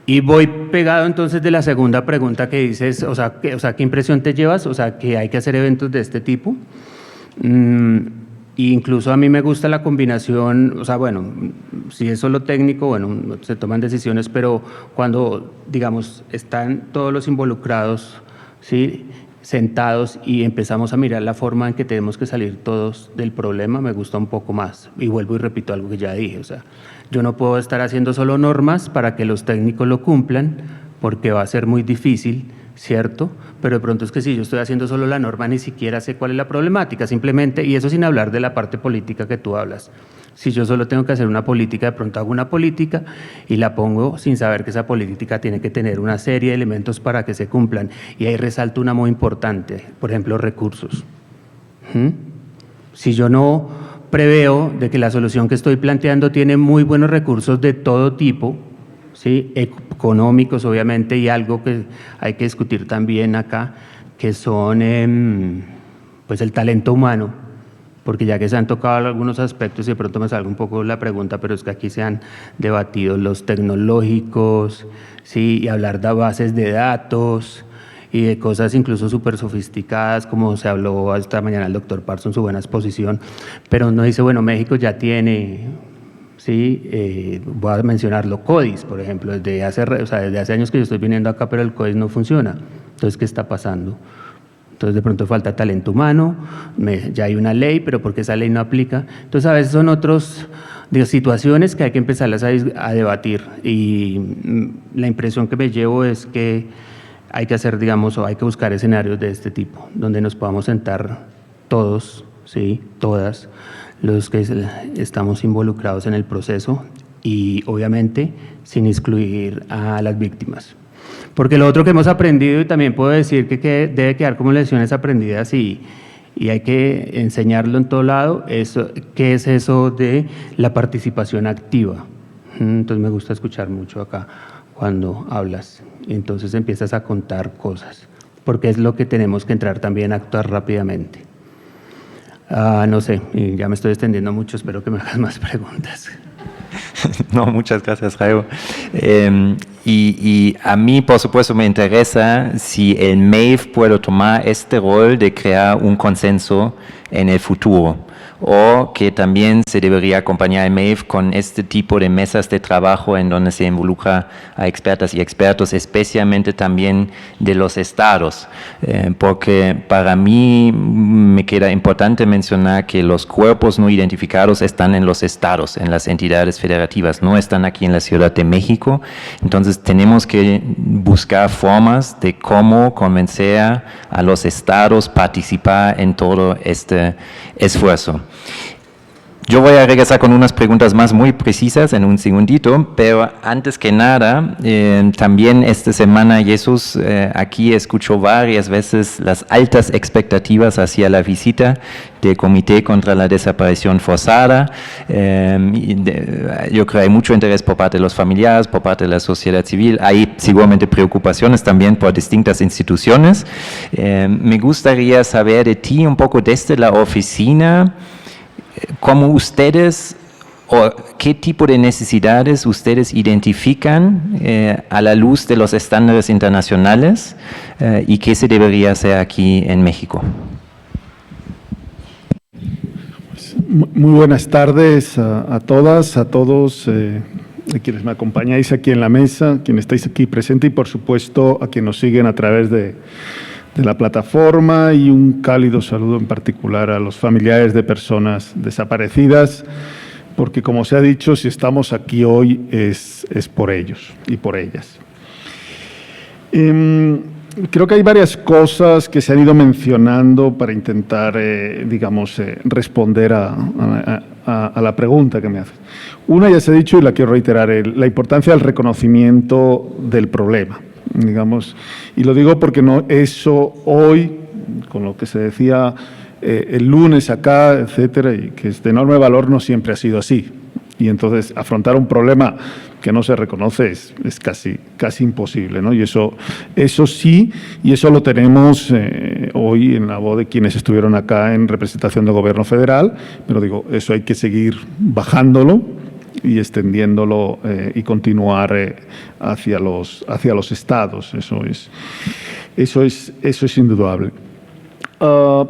Y voy pegado entonces de la segunda pregunta que dices, o sea, ¿qué impresión te llevas? O sea, que hay que hacer eventos de este tipo. Incluso a mí me gusta la combinación, o sea, bueno, si es solo técnico, bueno, se toman decisiones, pero cuando, digamos, están todos los involucrados, ¿sí?, sentados y empezamos a mirar la forma en que tenemos que salir todos del problema, me gusta un poco más. Y vuelvo y repito algo que ya dije, o sea, yo no puedo estar haciendo solo normas para que los técnicos lo cumplan, porque va a ser muy difícil, ¿cierto? Pero de pronto es que si yo estoy haciendo solo la norma, ni siquiera sé cuál es la problemática, simplemente, y eso sin hablar de la parte política que tú hablas. Si yo solo tengo que hacer una política, de pronto hago una política y la pongo sin saber que esa política tiene que tener una serie de elementos para que se cumplan. Y ahí resalto una muy importante, por ejemplo, recursos. Si yo no preveo de que la solución que estoy planteando tiene muy buenos recursos de todo tipo, ¿sí?, económicos obviamente, y algo que hay que discutir también acá, que son pues el talento humano, porque ya que se han tocado algunos aspectos y de pronto me salga un poco la pregunta, pero es que aquí se han debatido los tecnológicos, ¿sí?, y hablar de bases de datos y de cosas incluso súper sofisticadas, como se habló esta mañana el doctor Parson en su buena exposición, pero uno dice, bueno, México ya tiene ¿sí? Voy a mencionarlo, CODIS, por ejemplo, desde hace años que yo estoy viniendo acá, pero el CODIS no funciona. Entonces, ¿qué está pasando? Entonces, de pronto falta talento humano, ya hay una ley, pero ¿por qué esa ley no aplica? Entonces, a veces son otras situaciones que hay que empezarlas a debatir, y la impresión que me llevo es que hay que hacer, digamos, o hay que buscar escenarios de este tipo, donde nos podamos sentar todos, ¿sí? Todas, los que estamos involucrados en el proceso, y obviamente sin excluir a las víctimas. Porque lo otro que hemos aprendido, y también puedo decir que debe quedar como lecciones aprendidas y hay que enseñarlo en todo lado, ¿qué es eso de la participación activa? Entonces me gusta escuchar mucho acá cuando hablas, y entonces empiezas a contar cosas, porque es lo que tenemos que entrar también a actuar rápidamente. No sé, y ya me estoy extendiendo mucho, espero que me hagas más preguntas. No, muchas gracias, Jairo. Y a mí, por supuesto, me interesa si el MEIF puede tomar este rol de crear un consenso en el futuro, o que también se debería acompañar el MEIF con este tipo de mesas de trabajo en donde se involucra a expertas y expertos, especialmente también de los estados, porque para mí me queda importante mencionar que los cuerpos no identificados están en los estados, en las entidades federativas, no están aquí en la Ciudad de México. Entonces tenemos que buscar formas de cómo convencer a los estados a participar en todo este esfuerzo. Yo voy a regresar con unas preguntas más muy precisas en un segundito, pero antes que nada, también esta semana Jesús aquí escuchó varias veces las altas expectativas hacia la visita del Comité contra la Desaparición Forzada. Yo creo que hay mucho interés por parte de los familiares, por parte de la sociedad civil. Hay seguramente preocupaciones también por distintas instituciones. Me gustaría saber de ti un poco desde la oficina, ¿cómo ustedes o qué tipo de necesidades ustedes identifican a la luz de los estándares internacionales y qué se debería hacer aquí en México? Muy buenas tardes a todas, a todos, a quienes me acompañáis aquí en la mesa, quienes estáis aquí presentes, y por supuesto a quienes nos siguen a través de la plataforma, y un cálido saludo en particular a los familiares de personas desaparecidas, porque como se ha dicho, si estamos aquí hoy es por ellos y por ellas. Creo que hay varias cosas que se han ido mencionando para intentar, responder a la pregunta que me haces. Una ya se ha dicho y la quiero reiterar, la importancia del reconocimiento del problema. Digamos, y lo digo porque eso hoy, con lo que se decía el lunes acá, etcétera, y que es de enorme valor, no siempre ha sido así. Y entonces afrontar un problema que no se reconoce es casi imposible, ¿no? Y eso sí, y eso lo tenemos hoy en la voz de quienes estuvieron acá en representación del Gobierno federal, pero digo, eso hay que seguir bajándolo y extendiéndolo y continuar hacia los estados. Eso es indudable.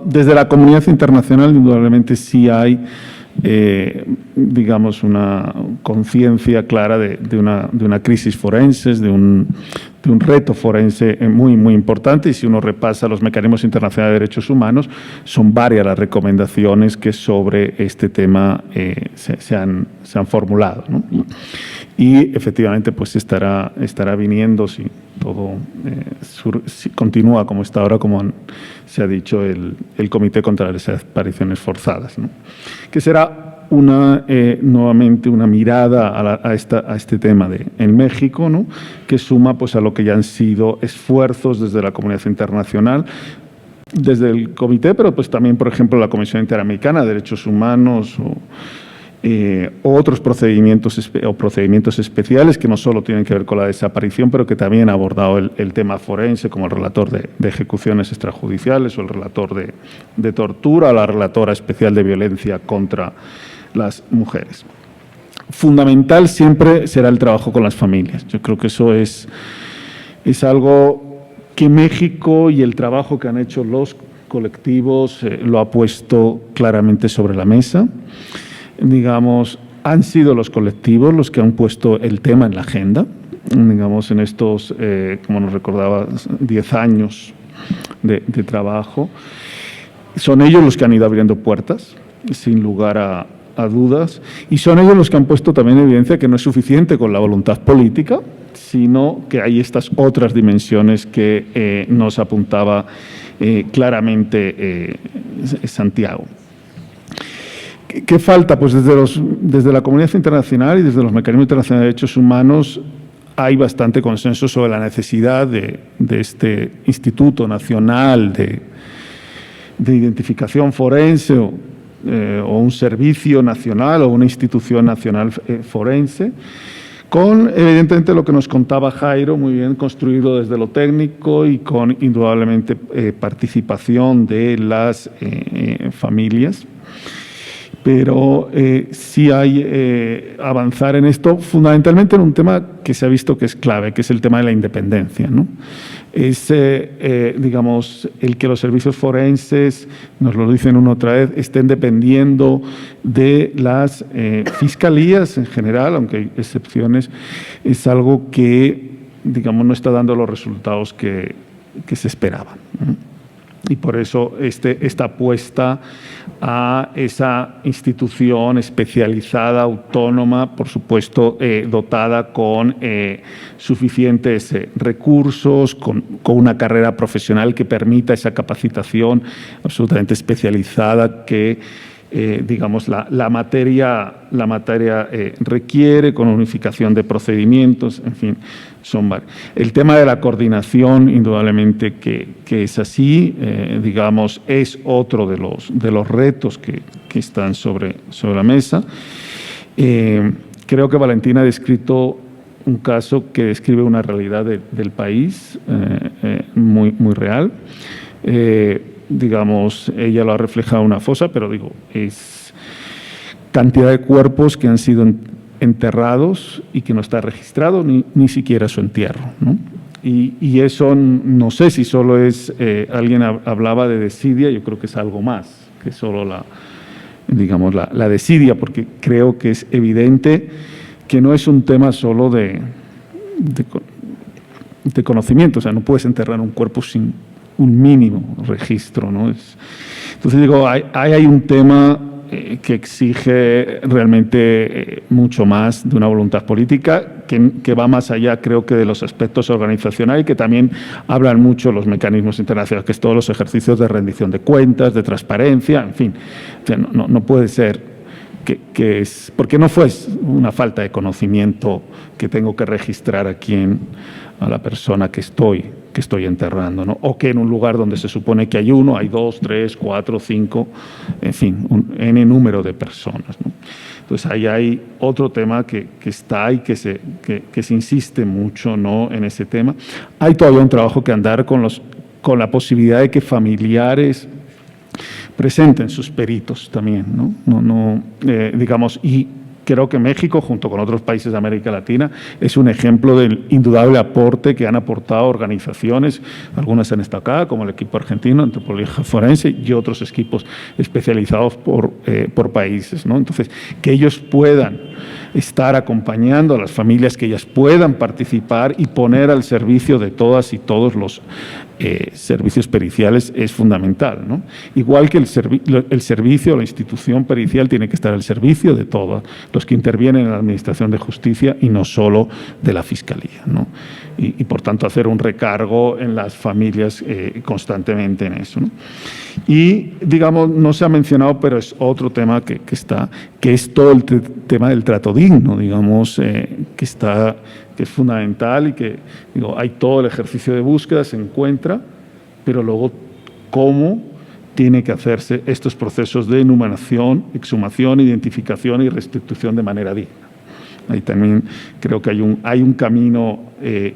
Desde la comunidad internacional, indudablemente sí hay, una conciencia clara de una crisis forense, de un reto forense muy, muy importante, y si uno repasa los mecanismos internacionales de derechos humanos, son varias las recomendaciones que sobre este tema se han formulado, ¿no? Y efectivamente pues estará viniendo, si todo si continúa como está ahora, como se ha dicho, el Comité contra las Desapariciones Forzadas, ¿no? Que será nuevamente una mirada a este tema en México, ¿no? Que suma pues a lo que ya han sido esfuerzos desde la comunidad internacional, desde el comité, pero pues también, por ejemplo, la Comisión Interamericana de Derechos Humanos o otros procedimientos especiales que no solo tienen que ver con la desaparición, pero que también ha abordado el tema forense, como el relator de ejecuciones extrajudiciales o el relator de tortura, o la relatora especial de violencia contra las mujeres. Fundamental siempre será el trabajo con las familias. Yo creo que eso es algo que México, y el trabajo que han hecho los colectivos lo ha puesto claramente sobre la mesa. han sido los colectivos los que han puesto el tema en la agenda, digamos, en estos, como nos recordaba, 10 años de trabajo. Son ellos los que han ido abriendo puertas, sin lugar a dudas, y son ellos los que han puesto también en evidencia que no es suficiente con la voluntad política, sino que hay estas otras dimensiones que nos apuntaba claramente Santiago. ¿Qué falta? Pues desde la comunidad internacional y desde los mecanismos internacionales de derechos humanos hay bastante consenso sobre la necesidad de este Instituto Nacional de Identificación Forense o un servicio nacional o una institución nacional forense, con evidentemente lo que nos contaba Jairo, muy bien construido desde lo técnico y con indudablemente participación de las familias. Pero sí hay avanzar en esto, fundamentalmente en un tema que se ha visto que es clave, que es el tema de la independencia, ¿no? Es, digamos, el que los servicios forenses, nos lo dicen una otra vez, estén dependiendo de las fiscalías en general, aunque hay excepciones, es algo que, digamos, no está dando los resultados que se esperaban, ¿no? Y por eso esta apuesta a esa institución especializada, autónoma, por supuesto, dotada con suficientes recursos, con una carrera profesional que permita esa capacitación absolutamente especializada que, digamos, la materia requiere, con unificación de procedimientos, en fin, son varios. El tema de la coordinación, indudablemente que es así, digamos, es otro de los retos que están sobre la mesa. Creo que Valentina ha descrito un caso que describe una realidad del país muy real. Digamos, ella lo ha reflejado en una fosa, pero digo, es cantidad de cuerpos que han sido enterrados y que no está registrado ni siquiera su entierro, ¿no? Y eso no sé si solo es, alguien hablaba de desidia, yo creo que es algo más que solo la desidia, porque creo que es evidente que no es un tema solo de conocimiento, o sea, no puedes enterrar un cuerpo sin un mínimo registro, ¿no? Entonces digo, hay un tema que exige realmente mucho más de una voluntad política que va más allá, creo que de los aspectos organizacionales y que también hablan mucho los mecanismos internacionales, que es todos los ejercicios de rendición de cuentas, de transparencia, en fin. O sea, no puede ser que es, porque no fue una falta de conocimiento que tengo que registrar a la persona que estoy enterrando, ¿no? O que en un lugar donde se supone que hay uno, hay 2, 3, 4, 5, en fin, un N número de personas, ¿no? Entonces ahí hay otro tema que está y que se insiste mucho, ¿no?, en ese tema. Hay todavía un trabajo que andar con la posibilidad de que familiares presenten sus peritos también, ¿no? Digamos, y creo que México, junto con otros países de América Latina, es un ejemplo del indudable aporte que han aportado organizaciones, algunas han estado acá, como el equipo argentino, Antropología Forense, y otros equipos especializados por países, ¿no? Entonces, que ellos puedan estar acompañando a las familias, que ellas puedan participar y poner al servicio de todas y todos los servicios periciales es fundamental, ¿no? Igual que el servicio, la institución pericial tiene que estar al servicio de todos los que intervienen en la Administración de Justicia y no solo de la Fiscalía, ¿no? Y por tanto hacer un recargo en las familias constantemente en eso, ¿no? Y digamos, no se ha mencionado, pero es otro tema que es todo el tema del trato digno, digamos, que es fundamental y que, digo, hay todo el ejercicio de búsqueda, se encuentra, pero luego cómo tiene que hacerse estos procesos de inhumación, exhumación, identificación y restitución de manera digna. Ahí también creo que hay un camino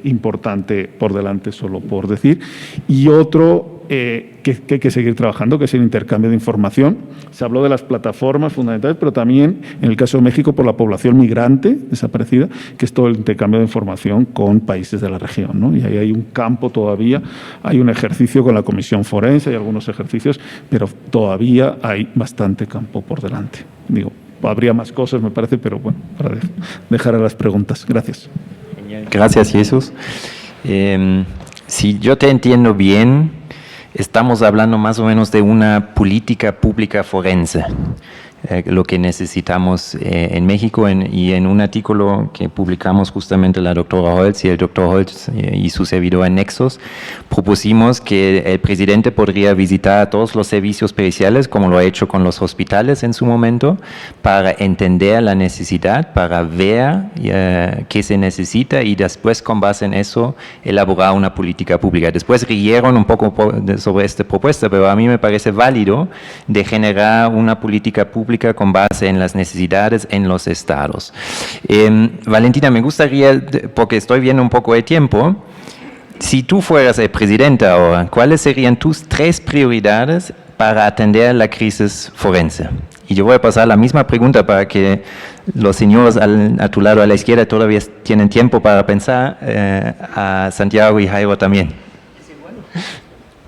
importante por delante, solo por decir. Y otro que hay que seguir trabajando, que es el intercambio de información. Se habló de las plataformas fundamentales, pero también, en el caso de México, por la población migrante desaparecida, que es todo el intercambio de información con países de la región, ¿no? Y ahí hay un campo todavía, hay un ejercicio con la Comisión Forense, hay algunos ejercicios, pero todavía hay bastante campo por delante. Digo, habría más cosas, me parece, pero bueno, para dejar a las preguntas. Gracias. Gracias, Jesús. Si yo te entiendo bien, estamos hablando más o menos de una política pública forense, lo que necesitamos en México, y en un artículo que publicamos justamente la doctora Holtz y el doctor Holtz y su servidor en Nexos, propusimos que el presidente podría visitar todos los servicios periciales, como lo ha hecho con los hospitales en su momento, para entender la necesidad, para ver qué se necesita y después, con base en eso, elaborar una política pública. Después rieron un poco sobre esta propuesta, pero a mí me parece válido de generar una política pública con base en las necesidades en los estados. Valentina, me gustaría, porque estoy viendo un poco de tiempo, si tú fueras el presidente ahora, ¿cuáles serían tus 3 prioridades para atender la crisis forense? Y yo voy a pasar la misma pregunta para que los señores a tu lado a la izquierda todavía tienen tiempo para pensar, a Santiago y Jairo también.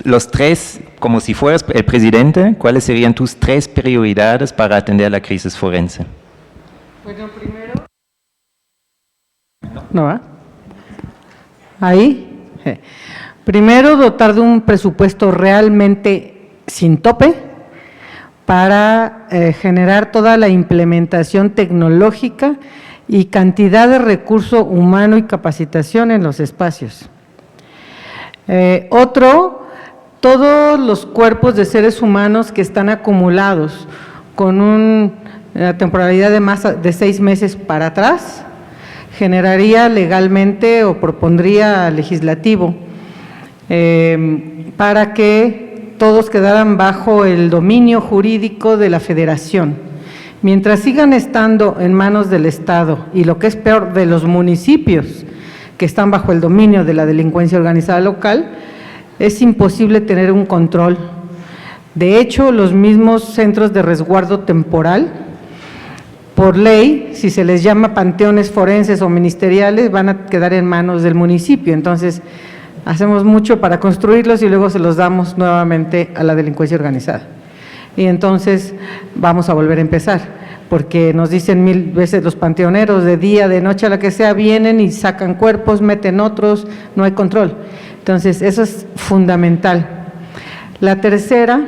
Los 3, como si fueras el presidente, ¿cuáles serían tus 3 prioridades para atender la crisis forense? Bueno, primero... ¿No va? ¿Ahí? Primero, dotar de un presupuesto realmente sin tope para generar toda la implementación tecnológica y cantidad de recurso humano y capacitación en los espacios. Otro, todos los cuerpos de seres humanos que están acumulados con una temporalidad de más de 6 meses para atrás, generaría legalmente o propondría al legislativo para que todos quedaran bajo el dominio jurídico de la Federación. Mientras sigan estando en manos del Estado y, lo que es peor, de los municipios que están bajo el dominio de la delincuencia organizada local, es imposible tener un control. De hecho, los mismos centros de resguardo temporal, por ley, si se les llama panteones forenses o ministeriales, van a quedar en manos del municipio. Entonces, hacemos mucho para construirlos y luego se los damos nuevamente a la delincuencia organizada. Y entonces vamos a volver a empezar, porque nos dicen 1000 veces los panteoneros, de día, de noche, a la que sea, vienen y sacan cuerpos, meten otros, no hay control. Entonces, eso es fundamental. La tercera,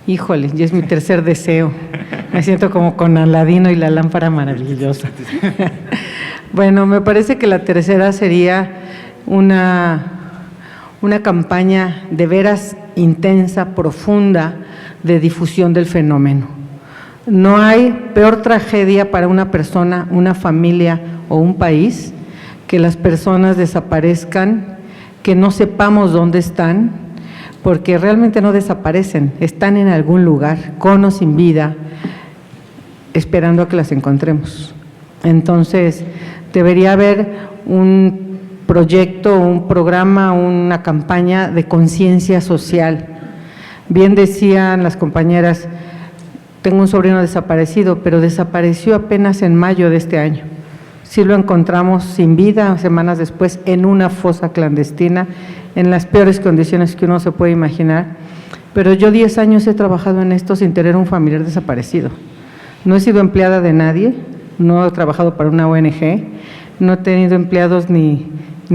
híjole, ya es mi tercer deseo. Me siento como con Aladino y la lámpara maravillosa. Bueno, me parece que la tercera sería una campaña de veras intensa, profunda, de difusión del fenómeno. No hay peor tragedia para una persona, una familia o un país que las personas desaparezcan, que no sepamos dónde están, porque realmente no desaparecen, están en algún lugar, con o sin vida, esperando a que las encontremos. Entonces, debería haber un proyecto, un programa, una campaña de conciencia social. Bien decían las compañeras, tengo un sobrino desaparecido, pero desapareció apenas en mayo de este año. Sí lo encontramos sin vida, semanas después, en una fosa clandestina, en las peores condiciones que uno se puede imaginar. Pero yo 10 años he trabajado en esto sin tener un familiar desaparecido. No he sido empleada de nadie, no he trabajado para una ONG, no he tenido empleados ni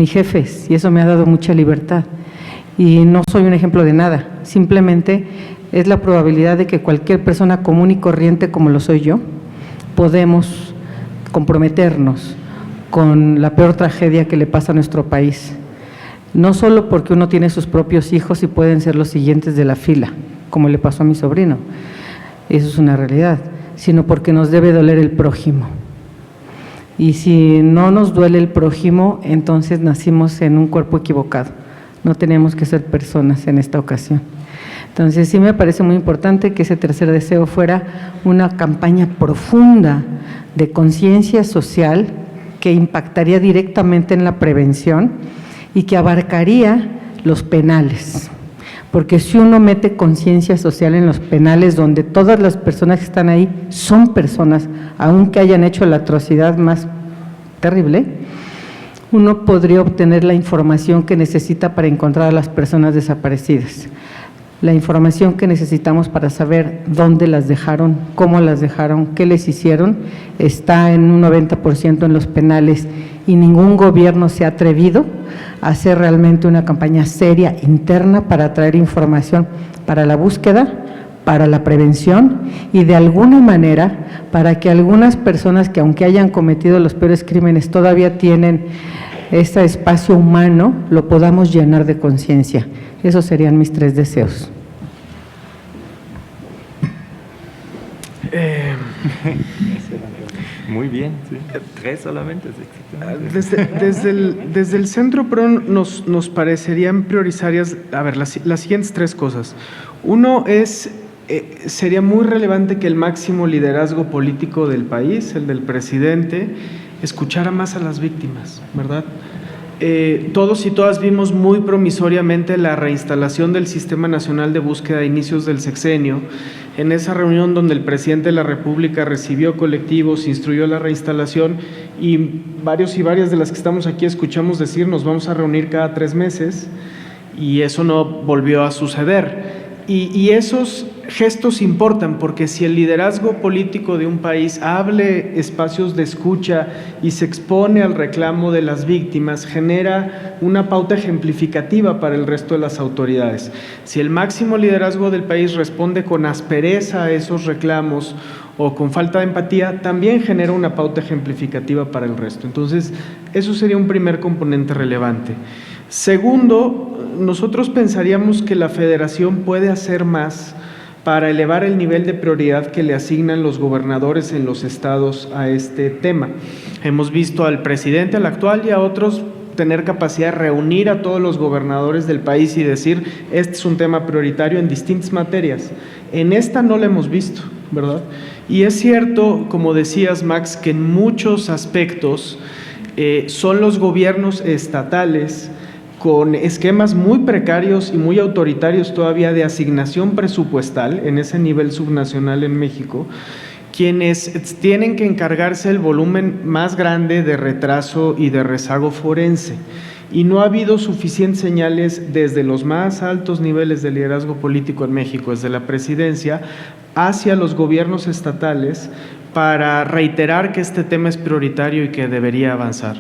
jefes, y eso me ha dado mucha libertad. Y no soy un ejemplo de nada, simplemente es la probabilidad de que cualquier persona común y corriente como lo soy yo, podemos comprometernos con la peor tragedia que le pasa a nuestro país. No solo porque uno tiene sus propios hijos y pueden ser los siguientes de la fila, como le pasó a mi sobrino, eso es una realidad, sino porque nos debe doler el prójimo. Y si no nos duele el prójimo, entonces nacimos en un cuerpo equivocado. No tenemos que ser personas en esta ocasión. Entonces sí me parece muy importante que ese tercer deseo fuera una campaña profunda de conciencia social que impactaría directamente en la prevención y que abarcaría los penales. Porque si uno mete conciencia social en los penales, donde todas las personas que están ahí son personas, aunque hayan hecho la atrocidad más terrible, uno podría obtener la información que necesita para encontrar a las personas desaparecidas. la información que necesitamos para saber dónde las dejaron, cómo las dejaron, qué les hicieron, está en un 90% en los penales y ningún gobierno se ha atrevido a hacer realmente una campaña seria interna para traer información para la búsqueda, para la prevención y de alguna manera para que algunas personas que aunque hayan cometido los peores crímenes todavía tienen ese espacio humano, lo podamos llenar de conciencia. Esos serían mis 3 deseos. Muy bien, sí. 3 solamente. Desde el Centro PRO nos parecerían prioritarias, a ver, las siguientes 3 cosas. Uno es, sería muy relevante que el máximo liderazgo político del país, el del presidente, escuchara más a las víctimas, ¿verdad? Todos y todas vimos muy promisoriamente la reinstalación del Sistema Nacional de Búsqueda a inicios del sexenio, en esa reunión donde el presidente de la República recibió colectivos, instruyó la reinstalación y varios y varias de las que estamos aquí escuchamos decir nos vamos a reunir cada 3 meses y eso no volvió a suceder. Y esos gestos importan porque si el liderazgo político de un país hable espacios de escucha y se expone al reclamo de las víctimas, genera una pauta ejemplificativa para el resto de las autoridades. Si el máximo liderazgo del país responde con aspereza a esos reclamos o con falta de empatía, también genera una pauta ejemplificativa para el resto. Entonces, eso sería un primer componente relevante. Segundo, nosotros pensaríamos que la Federación puede hacer más para elevar el nivel de prioridad que le asignan los gobernadores en los estados a este tema. Hemos visto al presidente, al actual y a otros tener capacidad de reunir a todos los gobernadores del país y decir, este es un tema prioritario en distintas materias. En esta no lo hemos visto, ¿verdad? Y es cierto, como decías, Max, que en muchos aspectos son los gobiernos estatales con esquemas muy precarios y muy autoritarios todavía de asignación presupuestal en ese nivel subnacional en México, quienes tienen que encargarse el volumen más grande de retraso y de rezago forense. Y no ha habido suficientes señales desde los más altos niveles de liderazgo político en México, desde la presidencia, hacia los gobiernos estatales para reiterar que este tema es prioritario y que debería avanzar.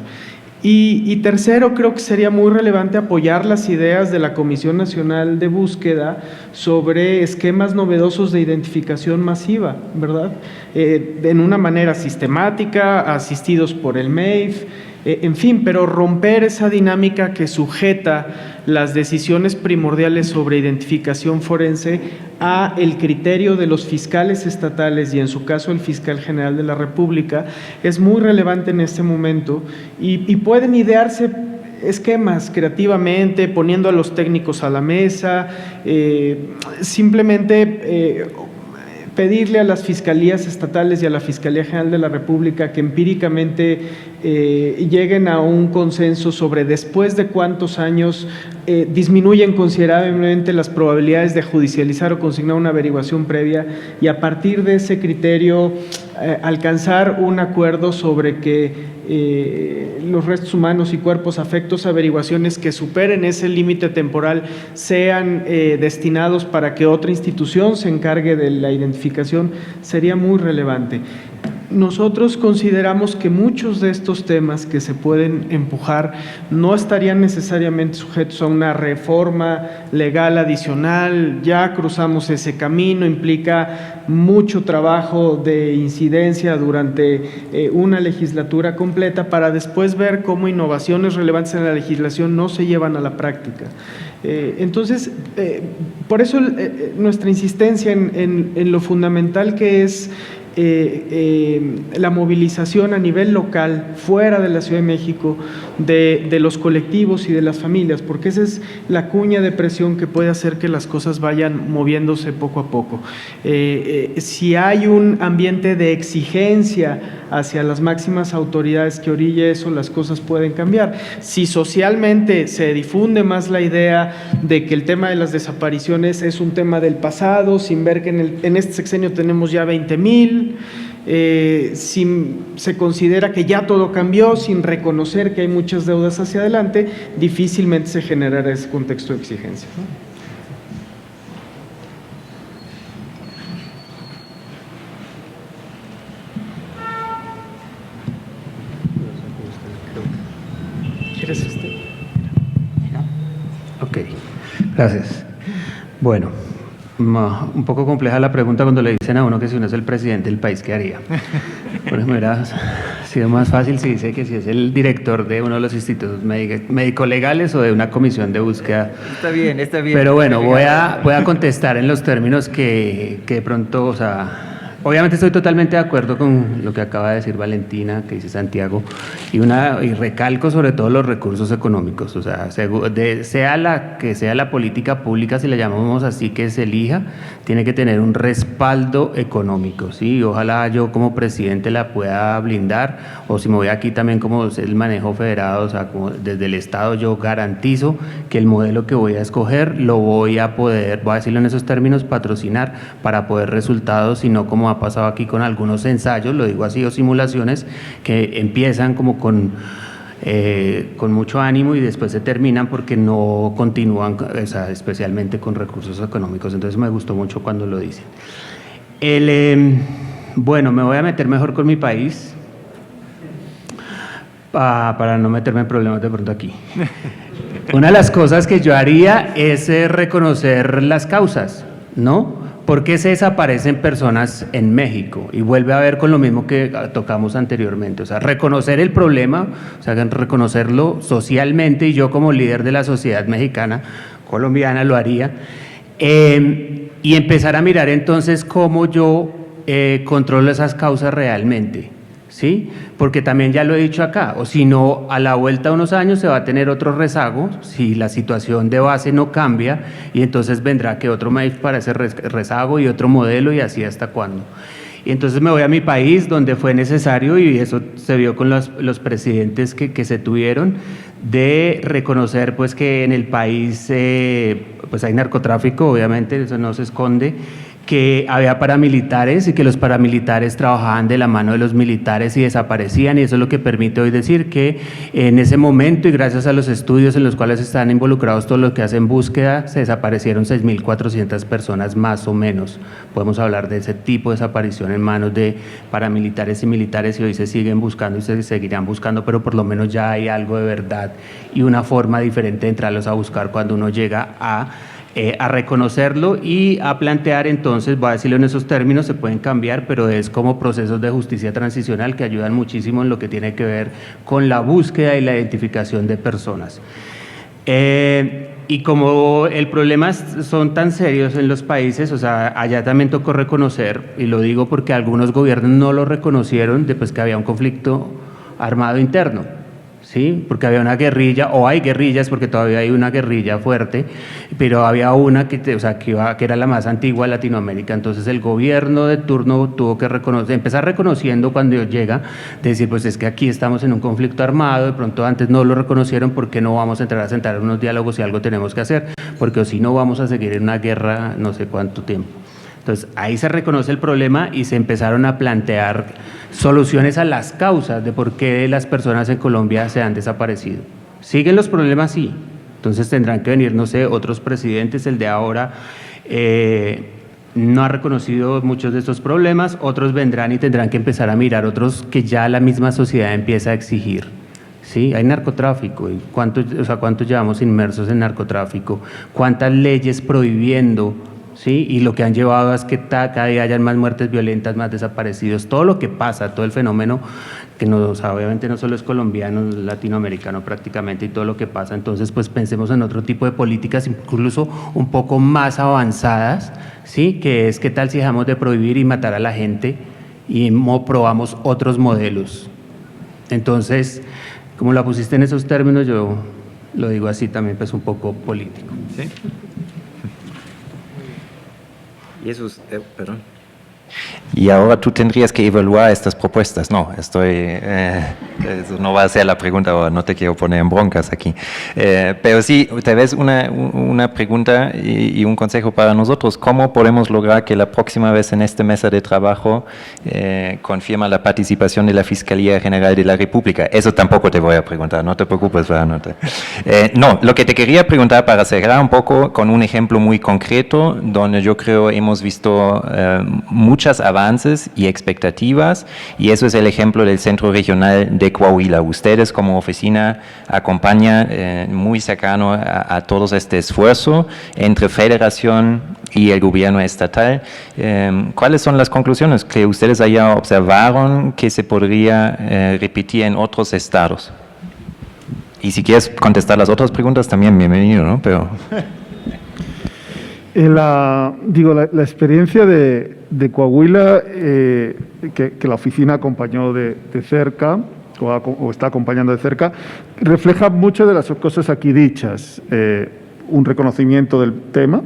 Y tercero, creo que sería muy relevante apoyar las ideas de la Comisión Nacional de Búsqueda sobre esquemas novedosos de identificación masiva, ¿verdad? En una manera sistemática, asistidos por el MEIF, en fin, pero romper esa dinámica que sujeta las decisiones primordiales sobre identificación forense a el criterio de los fiscales estatales y en su caso el fiscal general de la República es muy relevante en este momento y pueden idearse esquemas creativamente, poniendo a los técnicos a la mesa, simplemente pedirle a las fiscalías estatales y a la Fiscalía General de la República que empíricamente lleguen a un consenso sobre después de cuántos años disminuyen considerablemente las probabilidades de judicializar o consignar una averiguación previa y a partir de ese criterio alcanzar un acuerdo sobre que los restos humanos y cuerpos afectos a averiguaciones que superen ese límite temporal sean destinados para que otra institución se encargue de la identificación, sería muy relevante. Nosotros consideramos que muchos de estos temas que se pueden empujar no estarían necesariamente sujetos a una reforma legal adicional, ya cruzamos ese camino, implica mucho trabajo de incidencia durante una legislatura completa para después ver cómo innovaciones relevantes en la legislación no se llevan a la práctica. Entonces, por eso nuestra insistencia en lo fundamental que es la movilización a nivel local, fuera de la Ciudad de México, de los colectivos y de las familias, porque esa es la cuña de presión que puede hacer que las cosas vayan moviéndose poco a poco. Si hay un ambiente de exigencia hacia las máximas autoridades que orille eso, las cosas pueden cambiar. Si socialmente se difunde más la idea de que el tema de las desapariciones es un tema del pasado, sin ver que en este sexenio tenemos ya 20,000, si se considera que ya todo cambió, sin reconocer que hay muchas deudas hacia adelante, difícilmente se generará ese contexto de exigencia, ¿no? ¿Quieres usted? Ok, gracias. Bueno, un poco compleja la pregunta cuando le dicen a uno que si uno es el presidente del país, ¿qué haría? Por ejemplo, hubiera sido más fácil si dice que si es el director de uno de los institutos médico-legales o de una comisión de búsqueda. Está bien, está bien. Pero bueno, voy a contestar en los términos que de pronto, o sea, obviamente estoy totalmente de acuerdo con lo que acaba de decir Valentina, que dice Santiago, y recalco sobre todo los recursos económicos, o sea, sea la política pública, si la llamamos así, que se elija, tiene que tener un respaldo económico, ¿sí? Ojalá yo como presidente la pueda blindar, o si me voy aquí también como es el manejo federado, o sea, como desde el Estado yo garantizo que el modelo que voy a escoger lo voy a poder, voy a decirlo en esos términos, patrocinar para poder resultados, y no como ha pasado aquí con algunos ensayos, lo digo así, o simulaciones que empiezan como con mucho ánimo y después se terminan porque no continúan, o sea, especialmente con recursos económicos. Entonces me gustó mucho cuando lo dicen. Bueno, me voy a meter mejor con mi país para no meterme en problemas de pronto aquí. Una de las cosas que yo haría es reconocer las causas, ¿no? ¿Por qué se desaparecen personas en México? Y vuelve a ver con lo mismo que tocamos anteriormente, o sea, reconocer el problema, o sea, reconocerlo socialmente, y yo como líder de la sociedad mexicana, colombiana, lo haría, y empezar a mirar entonces cómo yo controlo esas causas realmente, ¿sí? Porque también ya lo he dicho acá, o si no, a la vuelta de unos años se va a tener otro rezago si la situación de base no cambia, y entonces vendrá que otro maíz para ese rezago y otro modelo, y así hasta cuándo. Y entonces me voy a mi país donde fue necesario, y eso se vio con los presidentes que se tuvieron, de reconocer pues que en el país pues hay narcotráfico, obviamente, eso no se esconde, que había paramilitares y que los paramilitares trabajaban de la mano de los militares y desaparecían, y eso es lo que permite hoy decir que en ese momento, y gracias a los estudios en los cuales están involucrados todos los que hacen búsqueda, se desaparecieron 6.400 personas más o menos. Podemos hablar de ese tipo de desaparición en manos de paramilitares y militares, y hoy se siguen buscando y se seguirán buscando, pero por lo menos ya hay algo de verdad y una forma diferente de entrarlos a buscar cuando uno llega a reconocerlo y a plantear. Entonces, voy a decirlo en esos términos, se pueden cambiar, pero es como procesos de justicia transicional que ayudan muchísimo en lo que tiene que ver con la búsqueda y la identificación de personas. Y como el problema son tan serios en los países, o sea, allá también tocó reconocer, y lo digo porque algunos gobiernos no lo reconocieron después que había un conflicto armado interno, ¿sí? Porque había una guerrilla, o hay guerrillas, porque todavía hay una guerrilla fuerte, pero había una que era la más antigua de Latinoamérica. Entonces el gobierno de turno tuvo que empezar reconociendo cuando llega, decir, pues es que aquí estamos en un conflicto armado, de pronto antes no lo reconocieron, ¿por qué no vamos a entrar a sentar en unos diálogos si algo tenemos que hacer? Porque si no vamos a seguir en una guerra no sé cuánto tiempo. Entonces, ahí se reconoce el problema y se empezaron a plantear soluciones a las causas de por qué las personas en Colombia se han desaparecido. ¿Siguen los problemas? Sí. Entonces tendrán que venir, no sé, otros presidentes, el de ahora no ha reconocido muchos de estos problemas, otros vendrán y tendrán que empezar a mirar otros que ya la misma sociedad empieza a exigir. Sí, hay narcotráfico, y ¿cuántos llevamos inmersos en narcotráfico? ¿Cuántas leyes prohibiendo? ¿Sí? Y lo que han llevado es que cada día hayan más muertes violentas, más desaparecidos, todo lo que pasa, todo el fenómeno que obviamente no solo es colombiano, es latinoamericano prácticamente, y todo lo que pasa. Entonces, pues pensemos en otro tipo de políticas, incluso un poco más avanzadas, ¿sí? Que es, ¿qué tal si dejamos de prohibir y matar a la gente y probamos otros modelos? Entonces, como la pusiste en esos términos, yo lo digo así también, pues un poco político. ¿Sí? Jesús, perdón. Y ahora tú tendrías que evaluar estas propuestas. No, eso no va a ser la pregunta, ahora no te quiero poner en broncas aquí. Pero sí, tal vez una pregunta y un consejo para nosotros. ¿Cómo podemos lograr que la próxima vez en esta mesa de trabajo confirma la participación de la Fiscalía General de la República? Eso tampoco te voy a preguntar, no te preocupes. No, lo que te quería preguntar para cerrar un poco con un ejemplo muy concreto, donde yo creo hemos visto mucho muchos avances y expectativas, y eso es el ejemplo del Centro Regional de Coahuila. Ustedes como oficina acompañan muy cercano a todo este esfuerzo entre Federación y el gobierno estatal. ¿Cuáles son las conclusiones que ustedes allá observaron que se podría repetir en otros estados? Y si quieres contestar las otras preguntas también, bienvenido, ¿no? Pero... La experiencia de Coahuila, que la oficina acompañó de cerca, o está acompañando de cerca, refleja muchas de las cosas aquí dichas. Un reconocimiento del tema,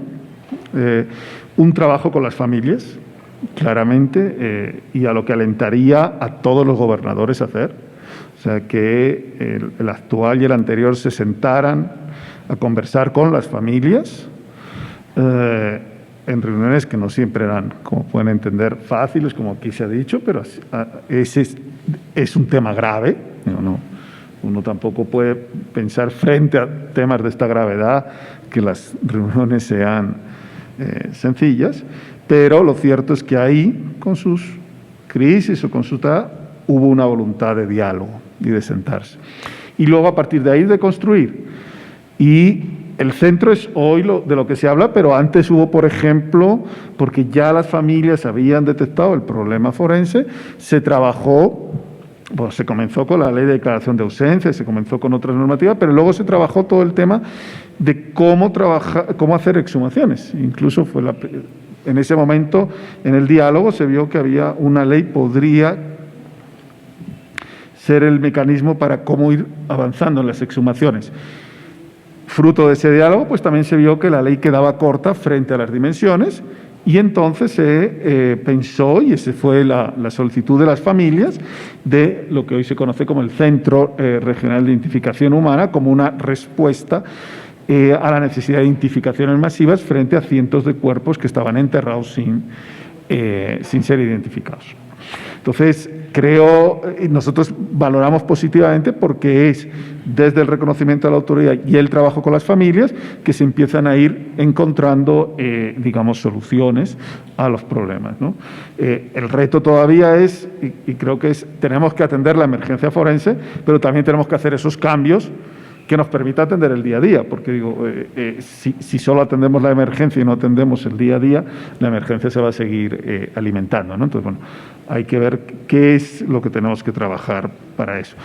un trabajo con las familias, claramente, y a lo que alentaría a todos los gobernadores a hacer. O sea, que el actual y el anterior se sentaran a conversar con las familias en reuniones que no siempre eran, como pueden entender, fáciles, como aquí se ha dicho, pero ese es un tema grave. Uno tampoco puede pensar frente a temas de esta gravedad que las reuniones sean sencillas, pero lo cierto es que ahí, con sus crisis o con su hubo una voluntad de diálogo y de sentarse. Y luego, a partir de ahí, de construir. Y el centro es hoy de lo que se habla, pero antes hubo, por ejemplo, porque ya las familias habían detectado el problema forense, se trabajó, pues se comenzó con la ley de declaración de ausencia, se comenzó con otras normativas, pero luego se trabajó todo el tema de cómo hacer exhumaciones. Incluso fue en ese momento, en el diálogo, se vio que había una ley, podría ser el mecanismo para cómo ir avanzando en las exhumaciones. Fruto de ese diálogo, pues también se vio que la ley quedaba corta frente a las dimensiones, y entonces se pensó, y esa fue la solicitud de las familias, de lo que hoy se conoce como el Centro Regional de Identificación Humana, como una respuesta a la necesidad de identificaciones masivas frente a cientos de cuerpos que estaban enterrados sin ser identificados. Entonces, nosotros valoramos positivamente porque es desde el reconocimiento de la autoridad y el trabajo con las familias que se empiezan a ir encontrando, soluciones a los problemas, ¿no? El reto todavía es, y creo que tenemos que atender la emergencia forense, pero también tenemos que hacer esos cambios que nos permita atender el día a día, porque si solo atendemos la emergencia y no atendemos el día a día, la emergencia se va a seguir alimentando, ¿no? Entonces, hay que ver qué es lo que tenemos que trabajar para eso.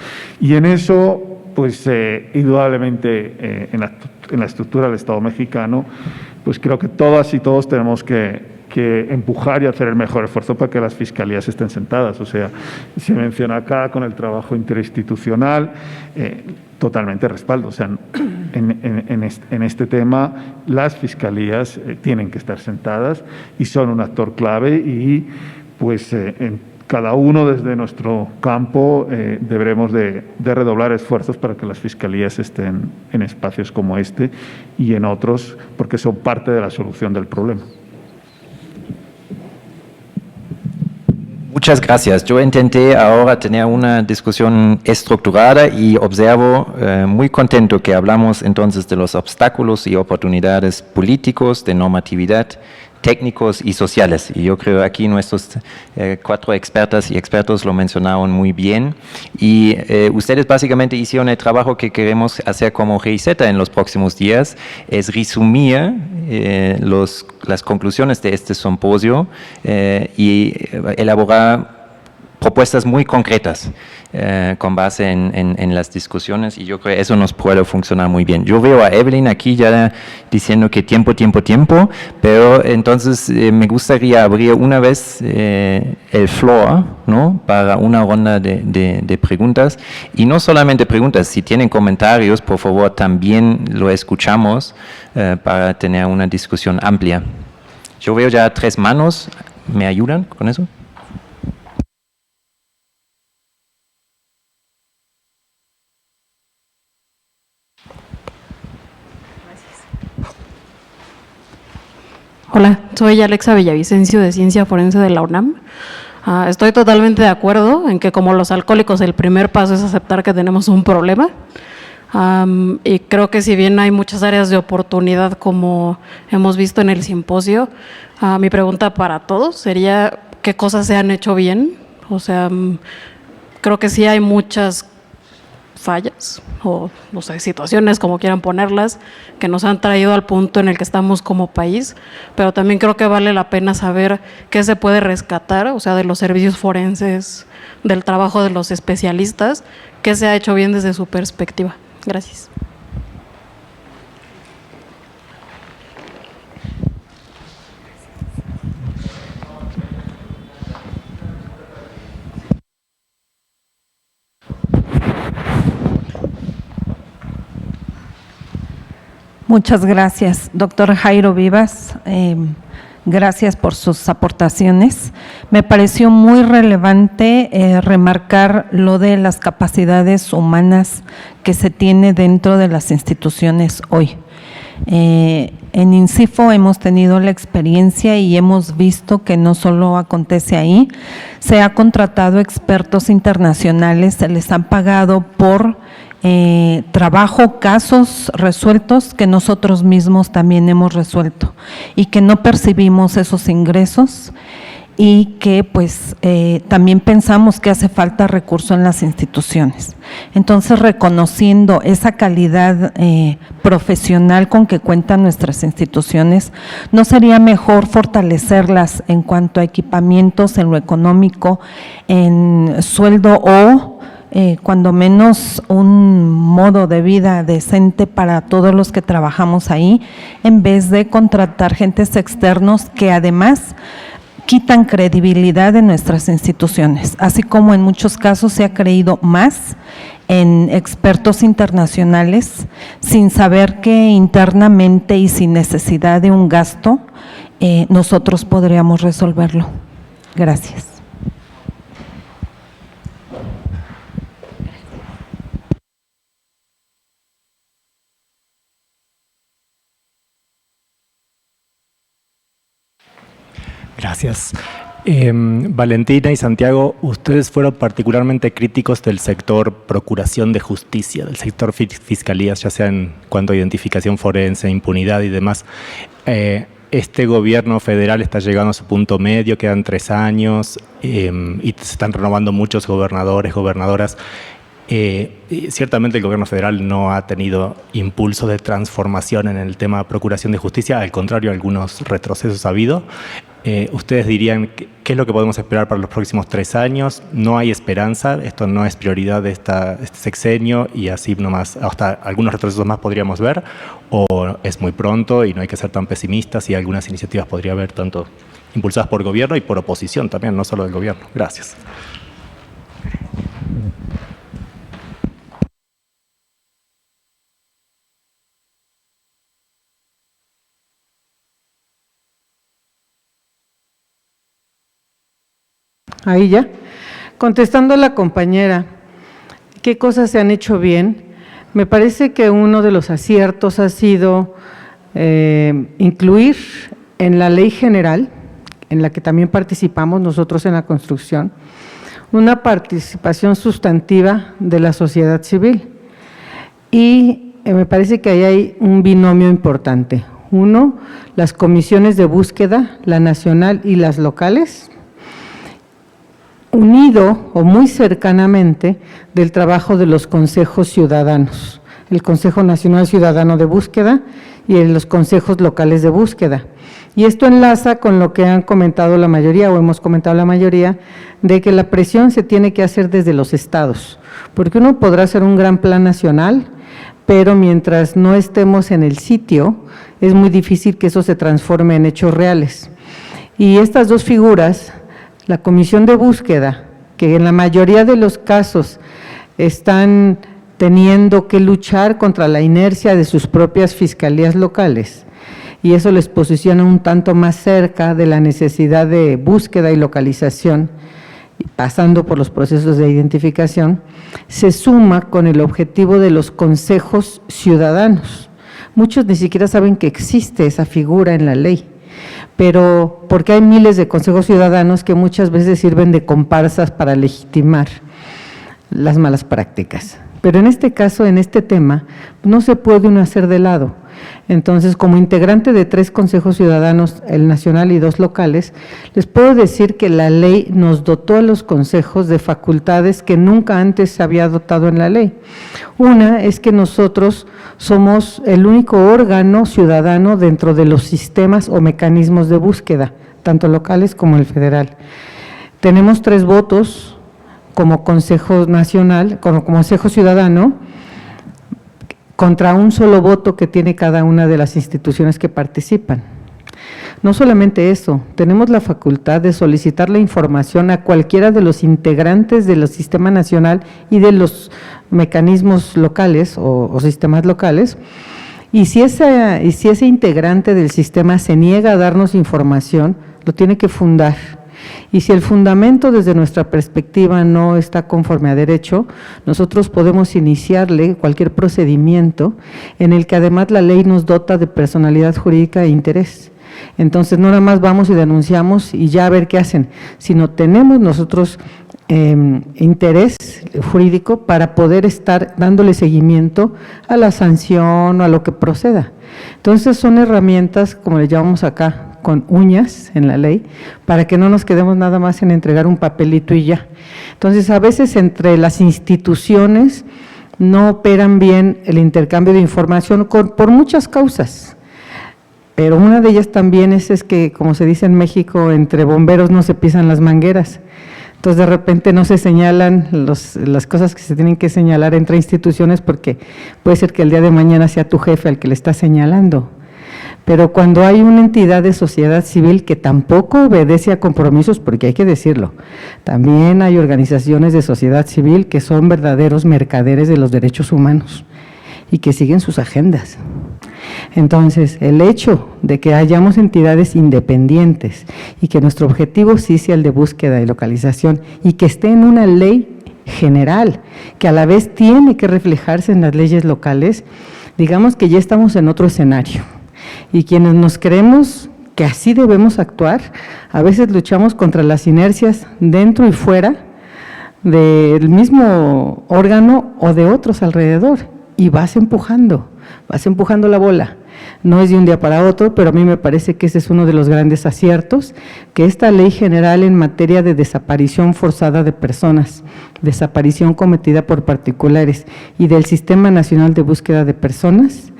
Y en eso, pues indudablemente, en la estructura del Estado mexicano, pues creo que todas y todos tenemos que empujar y hacer el mejor esfuerzo para que las fiscalías estén sentadas. O sea, se menciona acá con el trabajo interinstitucional, totalmente respaldo. O sea, en este tema las fiscalías tienen que estar sentadas y son un actor clave, y pues en cada uno desde nuestro campo deberemos de redoblar esfuerzos para que las fiscalías estén en espacios como este y en otros, porque son parte de la solución del problema. Muchas gracias. Yo intenté ahora tener una discusión estructurada y observo muy contento que hablamos entonces de los obstáculos y oportunidades políticos, de normatividad, técnicos y sociales. Y yo creo aquí nuestros 4 expertas y expertos lo mencionaron muy bien. Y ustedes básicamente hicieron el trabajo que queremos hacer como GIZ en los próximos días, es resumir las conclusiones de este simposio y elaborar propuestas muy concretas con base en las discusiones, y yo creo que eso nos puede funcionar muy bien. Yo veo a Evelyn aquí ya diciendo que tiempo, pero entonces me gustaría abrir una vez el floor, ¿no?, para una ronda de preguntas, y no solamente preguntas, si tienen comentarios, por favor, también lo escuchamos para tener una discusión amplia. Yo veo ya 3 manos, ¿me ayudan con eso? Hola, soy Alexa Villavicencio de Ciencia Forense de la UNAM. Estoy totalmente de acuerdo en que, como los alcohólicos, el primer paso es aceptar que tenemos un problema. Y creo que, si bien hay muchas áreas de oportunidad, como hemos visto en el simposio, mi pregunta para todos sería: qué cosas se han hecho bien. O sea, creo que sí hay muchas fallas o, no sé, situaciones, como quieran ponerlas, que nos han traído al punto en el que estamos como país, pero también creo que vale la pena saber qué se puede rescatar, o sea, de los servicios forenses, del trabajo de los especialistas, qué se ha hecho bien desde su perspectiva. Gracias. Muchas gracias, doctor Jairo Vivas. Gracias por sus aportaciones. Me pareció muy relevante remarcar lo de las capacidades humanas que se tiene dentro de las instituciones hoy. En INCIFO hemos tenido la experiencia y hemos visto que no solo acontece ahí, se ha contratado expertos internacionales, se les han pagado por trabajo, casos resueltos que nosotros mismos también hemos resuelto y que no percibimos esos ingresos y que pues también pensamos que hace falta recurso en las instituciones. Entonces, reconociendo esa calidad profesional con que cuentan nuestras instituciones, ¿no sería mejor fortalecerlas en cuanto a equipamientos, en lo económico, en sueldo o cuando menos un modo de vida decente para todos los que trabajamos ahí, en vez de contratar agentes externos que además quitan credibilidad de nuestras instituciones, así como en muchos casos se ha creído más en expertos internacionales sin saber que internamente y sin necesidad de un gasto nosotros podríamos resolverlo. Gracias. Gracias. Valentina y Santiago, ustedes fueron particularmente críticos del sector procuración de justicia, del sector fiscalías, ya sea en cuanto a identificación forense, impunidad y demás. Este gobierno federal está llegando a su punto medio, quedan 3 años y se están renovando muchos gobernadores, gobernadoras. Ciertamente el gobierno federal no ha tenido impulso de transformación en el tema de procuración de justicia, al contrario, algunos retrocesos ha habido. ¿Ustedes dirían qué es lo que podemos esperar para los próximos 3 años? ¿No hay esperanza? ¿Esto no es prioridad de este sexenio y así nomás hasta algunos retrocesos más podríamos ver? ¿O es muy pronto y no hay que ser tan pesimistas y algunas iniciativas podría haber tanto impulsadas por gobierno y por oposición también, no solo del gobierno? Gracias. Ahí ya. Contestando a la compañera, ¿qué cosas se han hecho bien? Me parece que uno de los aciertos ha sido incluir en la ley general, en la que también participamos nosotros en la construcción, una participación sustantiva de la sociedad civil. Y me parece que ahí hay un binomio importante. Uno, las comisiones de búsqueda, la nacional y las locales, unido o muy cercanamente del trabajo de los consejos ciudadanos, el Consejo Nacional Ciudadano de Búsqueda y los consejos locales de búsqueda. Y esto enlaza con lo que han comentado la mayoría o hemos comentado la mayoría, de que la presión se tiene que hacer desde los estados, porque uno podrá hacer un gran plan nacional, pero mientras no estemos en el sitio, es muy difícil que eso se transforme en hechos reales. Y estas dos figuras, la comisión de búsqueda, que en la mayoría de los casos están teniendo que luchar contra la inercia de sus propias fiscalías locales, y eso les posiciona un tanto más cerca de la necesidad de búsqueda y localización, pasando por los procesos de identificación, se suma con el objetivo de los consejos ciudadanos. Muchos ni siquiera saben que existe esa figura en la ley, pero porque hay miles de consejos ciudadanos que muchas veces sirven de comparsas para legitimar las malas prácticas. Pero en este caso, en este tema, no se puede uno hacer de lado. Entonces, como integrante de 3 consejos ciudadanos, el nacional y 2 locales, les puedo decir que la ley nos dotó a los consejos de facultades que nunca antes se había dotado en la ley. Una es que nosotros somos el único órgano ciudadano dentro de los sistemas o mecanismos de búsqueda, tanto locales como el federal. Tenemos 3 votos como Consejo Nacional, como Consejo Ciudadano, contra un solo voto que tiene cada una de las instituciones que participan. No solamente eso, tenemos la facultad de solicitar la información a cualquiera de los integrantes del sistema nacional y de los mecanismos locales o sistemas locales, y si ese integrante del sistema se niega a darnos información, lo tiene que fundar. Y si el fundamento desde nuestra perspectiva no está conforme a derecho, nosotros podemos iniciarle cualquier procedimiento en el que además la ley nos dota de personalidad jurídica e interés. Entonces no nada más vamos y denunciamos y ya a ver qué hacen, sino tenemos nosotros interés jurídico para poder estar dándole seguimiento a la sanción o a lo que proceda. Entonces son herramientas, como le llamamos acá, con uñas en la ley, para que no nos quedemos nada más en entregar un papelito y ya. Entonces, a veces entre las instituciones no operan bien el intercambio de información por muchas causas, pero una de ellas también es que, como se dice en México, entre bomberos no se pisan las mangueras. Entonces, de repente no se señalan las cosas que se tienen que señalar entre instituciones, porque puede ser que el día de mañana sea tu jefe al que le está señalando. Pero cuando hay una entidad de sociedad civil que tampoco obedece a compromisos, porque hay que decirlo, también hay organizaciones de sociedad civil que son verdaderos mercaderes de los derechos humanos y que siguen sus agendas. Entonces, el hecho de que hayamos entidades independientes y que nuestro objetivo sí sea el de búsqueda y localización y que esté en una ley general, que a la vez tiene que reflejarse en las leyes locales, digamos que ya estamos en otro escenario. Y quienes nos creemos que así debemos actuar, a veces luchamos contra las inercias dentro y fuera del mismo órgano o de otros alrededor, y vas empujando la bola. No es de un día para otro, pero a mí me parece que ese es uno de los grandes aciertos, que esta ley general en materia de desaparición forzada de personas, desaparición cometida por particulares y del Sistema Nacional de Búsqueda de Personas,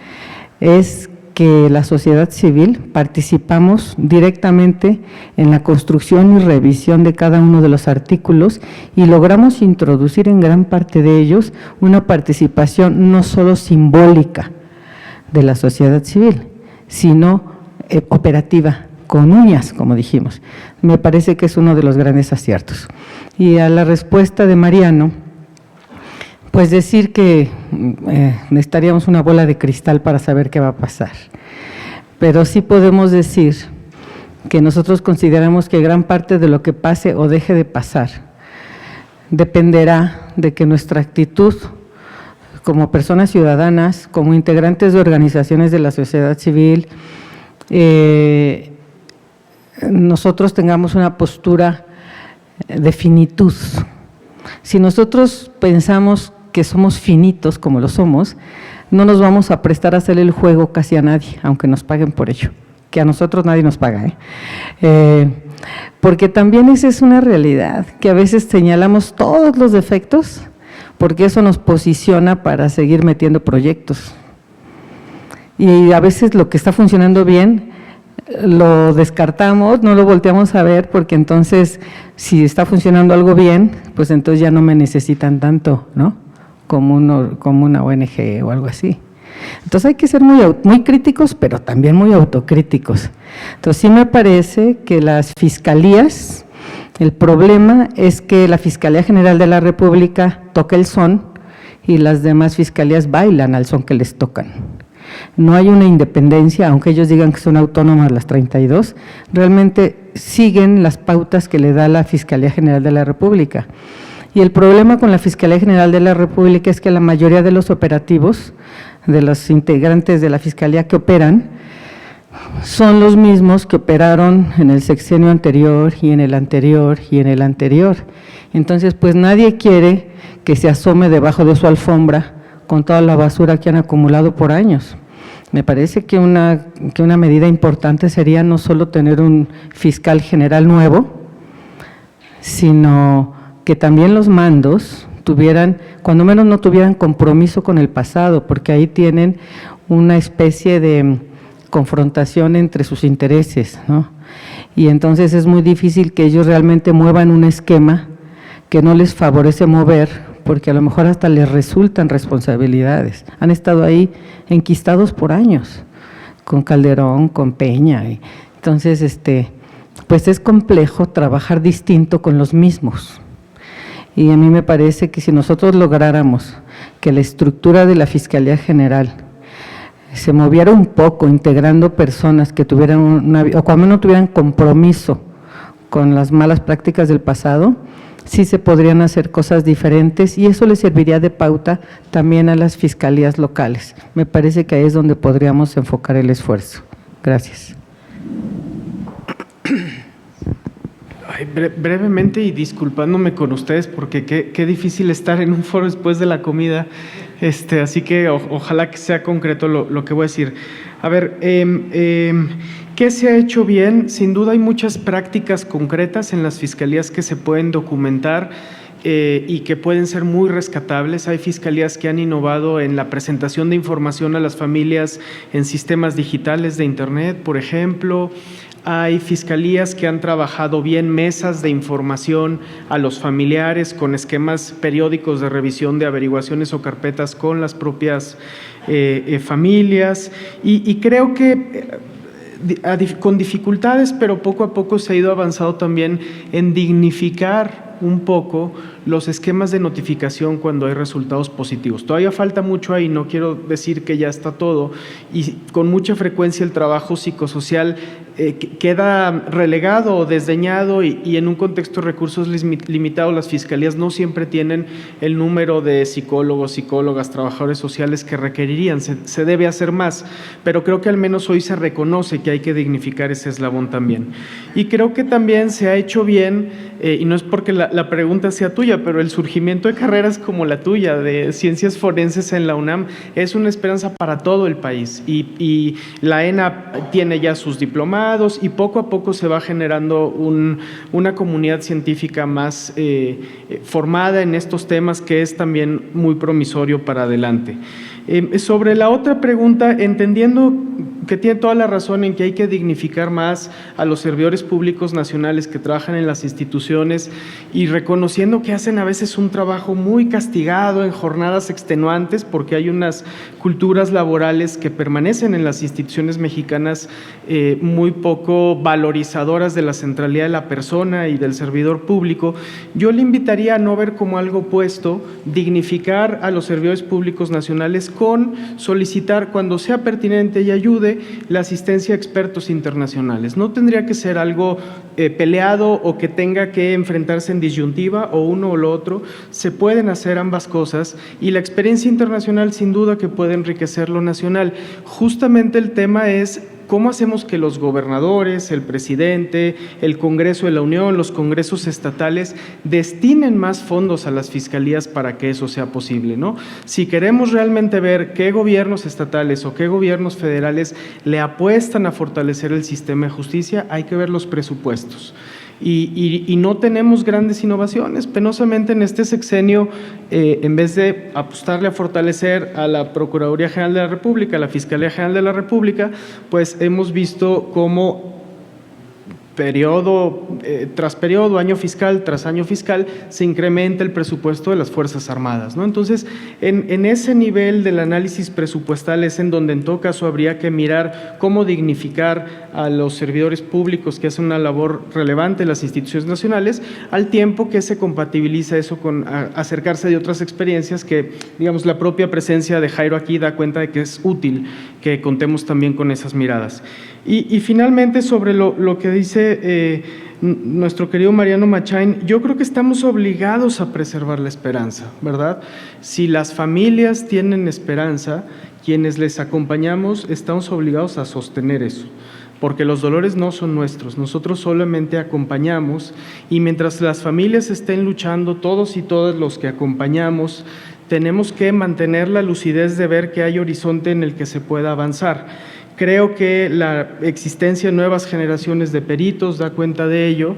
es que la sociedad civil participamos directamente en la construcción y revisión de cada uno de los artículos y logramos introducir en gran parte de ellos una participación no solo simbólica de la sociedad civil, sino operativa, con uñas, como dijimos. Me parece que es uno de los grandes aciertos. Y a la respuesta de Mariano, pues decir que necesitaríamos una bola de cristal para saber qué va a pasar, pero sí podemos decir que nosotros consideramos que gran parte de lo que pase o deje de pasar dependerá de que nuestra actitud como personas ciudadanas, como integrantes de organizaciones de la sociedad civil, nosotros tengamos una postura de finitud. Si nosotros pensamos que somos finitos como lo somos, no nos vamos a prestar a hacer el juego casi a nadie, aunque nos paguen por ello, que a nosotros nadie nos paga, porque también esa es una realidad, que a veces señalamos todos los defectos, porque eso nos posiciona para seguir metiendo proyectos, y a veces lo que está funcionando bien lo descartamos, no lo volteamos a ver, porque entonces si está funcionando algo bien, pues entonces ya no me necesitan tanto, ¿no? Como una ONG o algo así. Entonces hay que ser muy críticos, pero también muy autocríticos. Entonces sí me parece que las fiscalías, el problema es que la Fiscalía General de la República toca el son y las demás fiscalías bailan al son que les tocan. No hay una independencia, aunque ellos digan que son autónomas las 32, realmente siguen las pautas que le da la Fiscalía General de la República. Y el problema con la Fiscalía General de la República es que la mayoría de los operativos, de los integrantes de la Fiscalía que operan, son los mismos que operaron en el sexenio anterior y en el anterior y en el anterior. Entonces, pues nadie quiere que se asome debajo de su alfombra con toda la basura que han acumulado por años. Me parece que una medida importante sería no solo tener un fiscal general nuevo, sino que también los mandos tuvieran, cuando menos no tuvieran compromiso con el pasado, porque ahí tienen una especie de confrontación entre sus intereses, ¿no? Y entonces es muy difícil que ellos realmente muevan un esquema que no les favorece mover, porque a lo mejor hasta les resultan responsabilidades. Han estado ahí enquistados por años, con Calderón, con Peña. Entonces, pues es complejo trabajar distinto con los mismos. Y a mí me parece que si nosotros lográramos que la estructura de la Fiscalía General se moviera un poco, integrando personas que tuvieran o cuando no tuvieran compromiso con las malas prácticas del pasado, sí se podrían hacer cosas diferentes y eso le serviría de pauta también a las fiscalías locales. Me parece que ahí es donde podríamos enfocar el esfuerzo. Gracias. Brevemente y disculpándome con ustedes porque qué difícil estar en un foro después de la comida, así que ojalá que sea concreto lo que voy a decir. A ver, ¿qué se ha hecho bien? Sin duda hay muchas prácticas concretas en las fiscalías que se pueden documentar y que pueden ser muy rescatables. Hay fiscalías que han innovado en la presentación de información a las familias en sistemas digitales de Internet, por ejemplo. Hay fiscalías que han trabajado bien mesas de información a los familiares con esquemas periódicos de revisión de averiguaciones o carpetas con las propias familias y creo que con dificultades, pero poco a poco se ha ido avanzando también en dignificar un poco los esquemas de notificación cuando hay resultados positivos. Todavía falta mucho ahí, no quiero decir que ya está todo, y con mucha frecuencia el trabajo psicosocial queda relegado o desdeñado y en un contexto de recursos limitados las fiscalías no siempre tienen el número de psicólogos, psicólogas, trabajadores sociales que requerirían, se debe hacer más, pero creo que al menos hoy se reconoce que hay que dignificar ese eslabón también. Y creo que también se ha hecho bien, y no es porque la pregunta sea tuya, pero el surgimiento de carreras como la tuya, de ciencias forenses en la UNAM, es una esperanza para todo el país y la ENA tiene ya sus diplomados y poco a poco se va generando una comunidad científica más formada en estos temas que es también muy promisorio para adelante. Sobre la otra pregunta, entendiendo que tiene toda la razón en que hay que dignificar más a los servidores públicos nacionales que trabajan en las instituciones y reconociendo que hacen a veces un trabajo muy castigado en jornadas extenuantes porque hay unas culturas laborales que permanecen en las instituciones mexicanas muy poco valorizadoras de la centralidad de la persona y del servidor público. Yo le invitaría a no ver como algo opuesto, dignificar a los servidores públicos nacionales con solicitar, cuando sea pertinente y ayude, la asistencia a expertos internacionales. No tendría que ser algo peleado o que tenga que enfrentarse en disyuntiva o uno o lo otro. Se pueden hacer ambas cosas y la experiencia internacional sin duda que puede enriquecer lo nacional. Justamente el tema es ¿cómo hacemos que los gobernadores, el presidente, el Congreso de la Unión, los congresos estatales destinen más fondos a las fiscalías para que eso sea posible, ¿no? Si queremos realmente ver qué gobiernos estatales o qué gobiernos federales le apuestan a fortalecer el sistema de justicia, hay que ver los presupuestos. Y no tenemos grandes innovaciones. Penosamente en este sexenio, en vez de apostarle a fortalecer a la Procuraduría General de la República, a la Fiscalía General de la República, pues hemos visto cómo periodo tras periodo, año fiscal tras año fiscal, se incrementa el presupuesto de las Fuerzas Armadas, ¿no? Entonces, en ese nivel del análisis presupuestal es en donde en todo caso habría que mirar cómo dignificar a los servidores públicos que hacen una labor relevante en las instituciones nacionales, al tiempo que se compatibiliza eso con acercarse de otras experiencias que, digamos, la propia presencia de Jairo aquí da cuenta de que es útil que contemos también con esas miradas. Y finalmente, sobre lo que dice nuestro querido Mariano Machain, yo creo que estamos obligados a preservar la esperanza, ¿verdad? Si las familias tienen esperanza, quienes les acompañamos estamos obligados a sostener eso, porque los dolores no son nuestros, nosotros solamente acompañamos y mientras las familias estén luchando, todos y todas los que acompañamos, tenemos que mantener la lucidez de ver que hay horizonte en el que se pueda avanzar. Creo que la existencia de nuevas generaciones de peritos da cuenta de ello.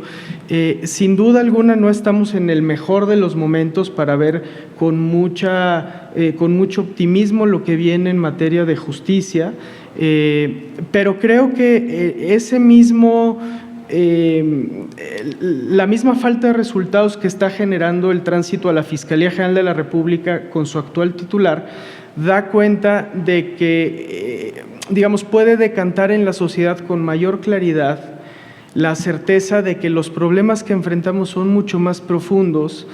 Sin duda alguna no estamos en el mejor de los momentos para ver con mucho optimismo lo que viene en materia de justicia, pero creo que la misma falta de resultados que está generando el tránsito a la Fiscalía General de la República con su actual titular da cuenta de que, puede decantar en la sociedad con mayor claridad la certeza de que los problemas que enfrentamos son mucho más profundos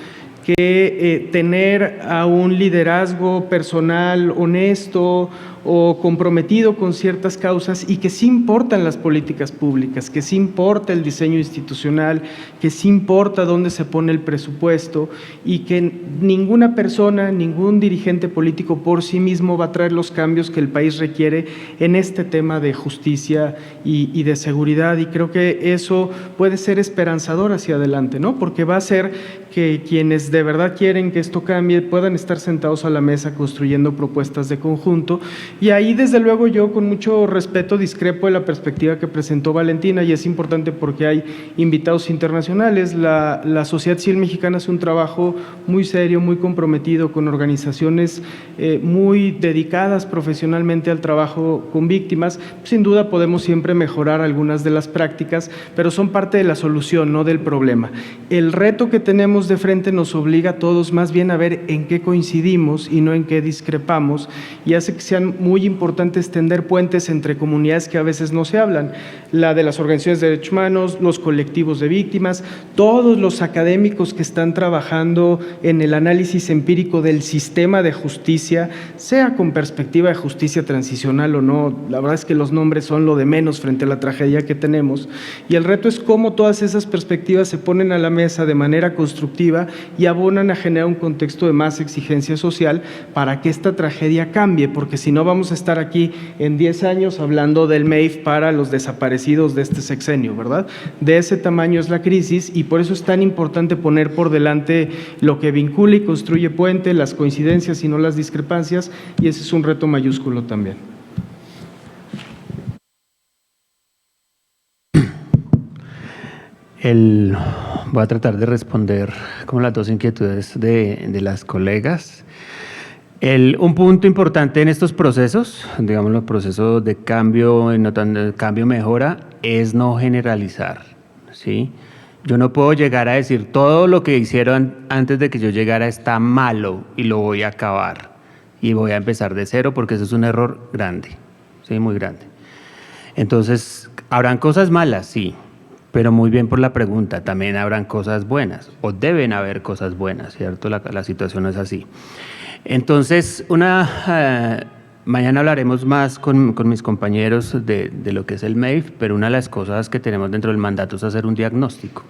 que tener a un liderazgo personal honesto o comprometido con ciertas causas, y que sí importan las políticas públicas, que sí importa el diseño institucional, que sí importa dónde se pone el presupuesto, y que ninguna persona, ningún dirigente político por sí mismo va a traer los cambios que el país requiere en este tema de justicia y de seguridad. Y creo que eso puede ser esperanzador hacia adelante, ¿no? Porque va a hacer que quienes de verdad quieren que esto cambie puedan estar sentados a la mesa construyendo propuestas de conjunto. Y ahí, desde luego, yo con mucho respeto discrepo de la perspectiva que presentó Valentina, y es importante porque hay invitados internacionales. La sociedad civil mexicana hace un trabajo muy serio, muy comprometido, con organizaciones muy dedicadas profesionalmente al trabajo con víctimas. Sin duda podemos siempre mejorar algunas de las prácticas, pero son parte de la solución, no del problema. El reto que tenemos de frente nos obliga a todos más bien a ver en qué coincidimos y no en qué discrepamos, y hace que sean muy importante extender puentes entre comunidades que a veces no se hablan, la de las organizaciones de derechos humanos, los colectivos de víctimas, todos los académicos que están trabajando en el análisis empírico del sistema de justicia, sea con perspectiva de justicia transicional o no. La verdad es que los nombres son lo de menos frente a la tragedia que tenemos, y el reto es cómo todas esas perspectivas se ponen a la mesa de manera constructiva y abonan a generar un contexto de más exigencia social para que esta tragedia cambie, porque si no vamos a estar aquí en 10 años hablando del MEIF para los desaparecidos de este sexenio, ¿verdad? De ese tamaño es la crisis, y por eso es tan importante poner por delante lo que vincula y construye puente, las coincidencias y no las discrepancias, y ese es un reto mayúsculo también. Voy a tratar de responder como las dos inquietudes de las colegas. Un punto importante en estos procesos, digamos los procesos de cambio, mejora, es no generalizar, ¿sí? Yo no puedo llegar a decir todo lo que hicieron antes de que yo llegara está malo y lo voy a acabar y voy a empezar de cero, porque eso es un error grande, ¿sí? Muy grande. Entonces, ¿habrán cosas malas? Sí, pero muy bien por la pregunta. También habrán cosas buenas, o deben haber cosas buenas, ¿cierto? La situación es así. Entonces, mañana hablaremos más con mis compañeros de lo que es el MEIF, pero una de las cosas que tenemos dentro del mandato es hacer un diagnóstico.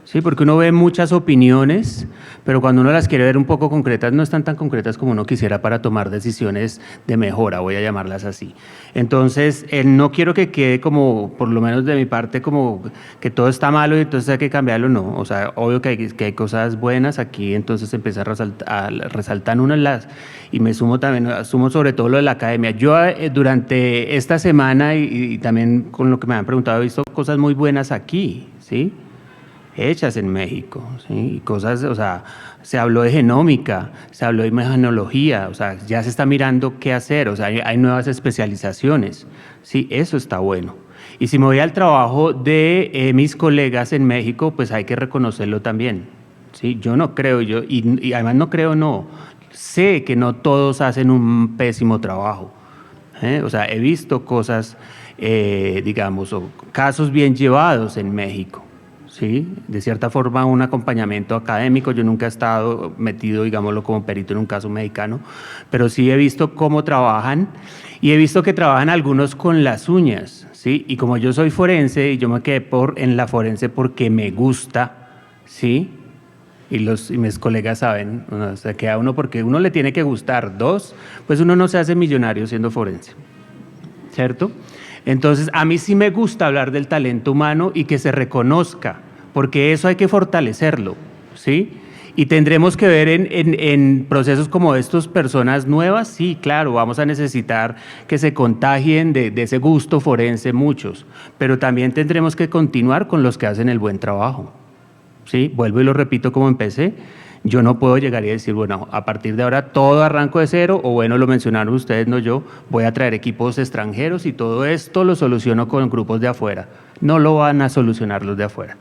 Sí, porque uno ve muchas opiniones, pero cuando uno las quiere ver un poco concretas, no están tan concretas como uno quisiera para tomar decisiones de mejora, voy a llamarlas así. Entonces, no quiero que quede como, por lo menos de mi parte, como que todo está malo y entonces hay que cambiarlo, no. O sea, obvio que hay cosas buenas aquí, entonces empieza a resaltar una de las, y me sumo sobre todo lo de la academia. Yo durante esta semana y también con lo que me han preguntado, he visto cosas muy buenas aquí, ¿sí? Hechas en México, ¿sí? Cosas, o sea, se habló de genómica, se habló de imagenología, o sea, ya se está mirando qué hacer, o sea, hay nuevas especializaciones, sí, eso está bueno. Y si me voy al trabajo de mis colegas en México, pues hay que reconocerlo también, sí, yo no creo, y además no, sé que no todos hacen un pésimo trabajo, o sea, he visto cosas, digamos, o casos bien llevados en México. Sí, de cierta forma un acompañamiento académico. Yo nunca he estado metido, digámoslo, como perito en un caso mexicano, pero sí he visto cómo trabajan, y he visto que trabajan algunos con las uñas, ¿sí? Y como yo soy forense y yo me quedé en la forense porque me gusta, ¿sí? Y mis colegas saben, se queda uno porque uno le tiene que gustar. Dos, pues uno no se hace millonario siendo forense, ¿cierto? Entonces, a mí sí me gusta hablar del talento humano y que se reconozca, porque eso hay que fortalecerlo, ¿sí? Y tendremos que ver en procesos como estos personas nuevas, sí, claro, vamos a necesitar que se contagien de ese gusto forense muchos, pero también tendremos que continuar con los que hacen el buen trabajo. ¿Sí? Vuelvo y lo repito como empecé. Yo no puedo llegar y decir, bueno, a partir de ahora todo arranco de cero, o bueno, lo mencionaron ustedes, no yo, voy a traer equipos extranjeros y todo esto lo soluciono con grupos de afuera. No lo van a solucionar los de afuera,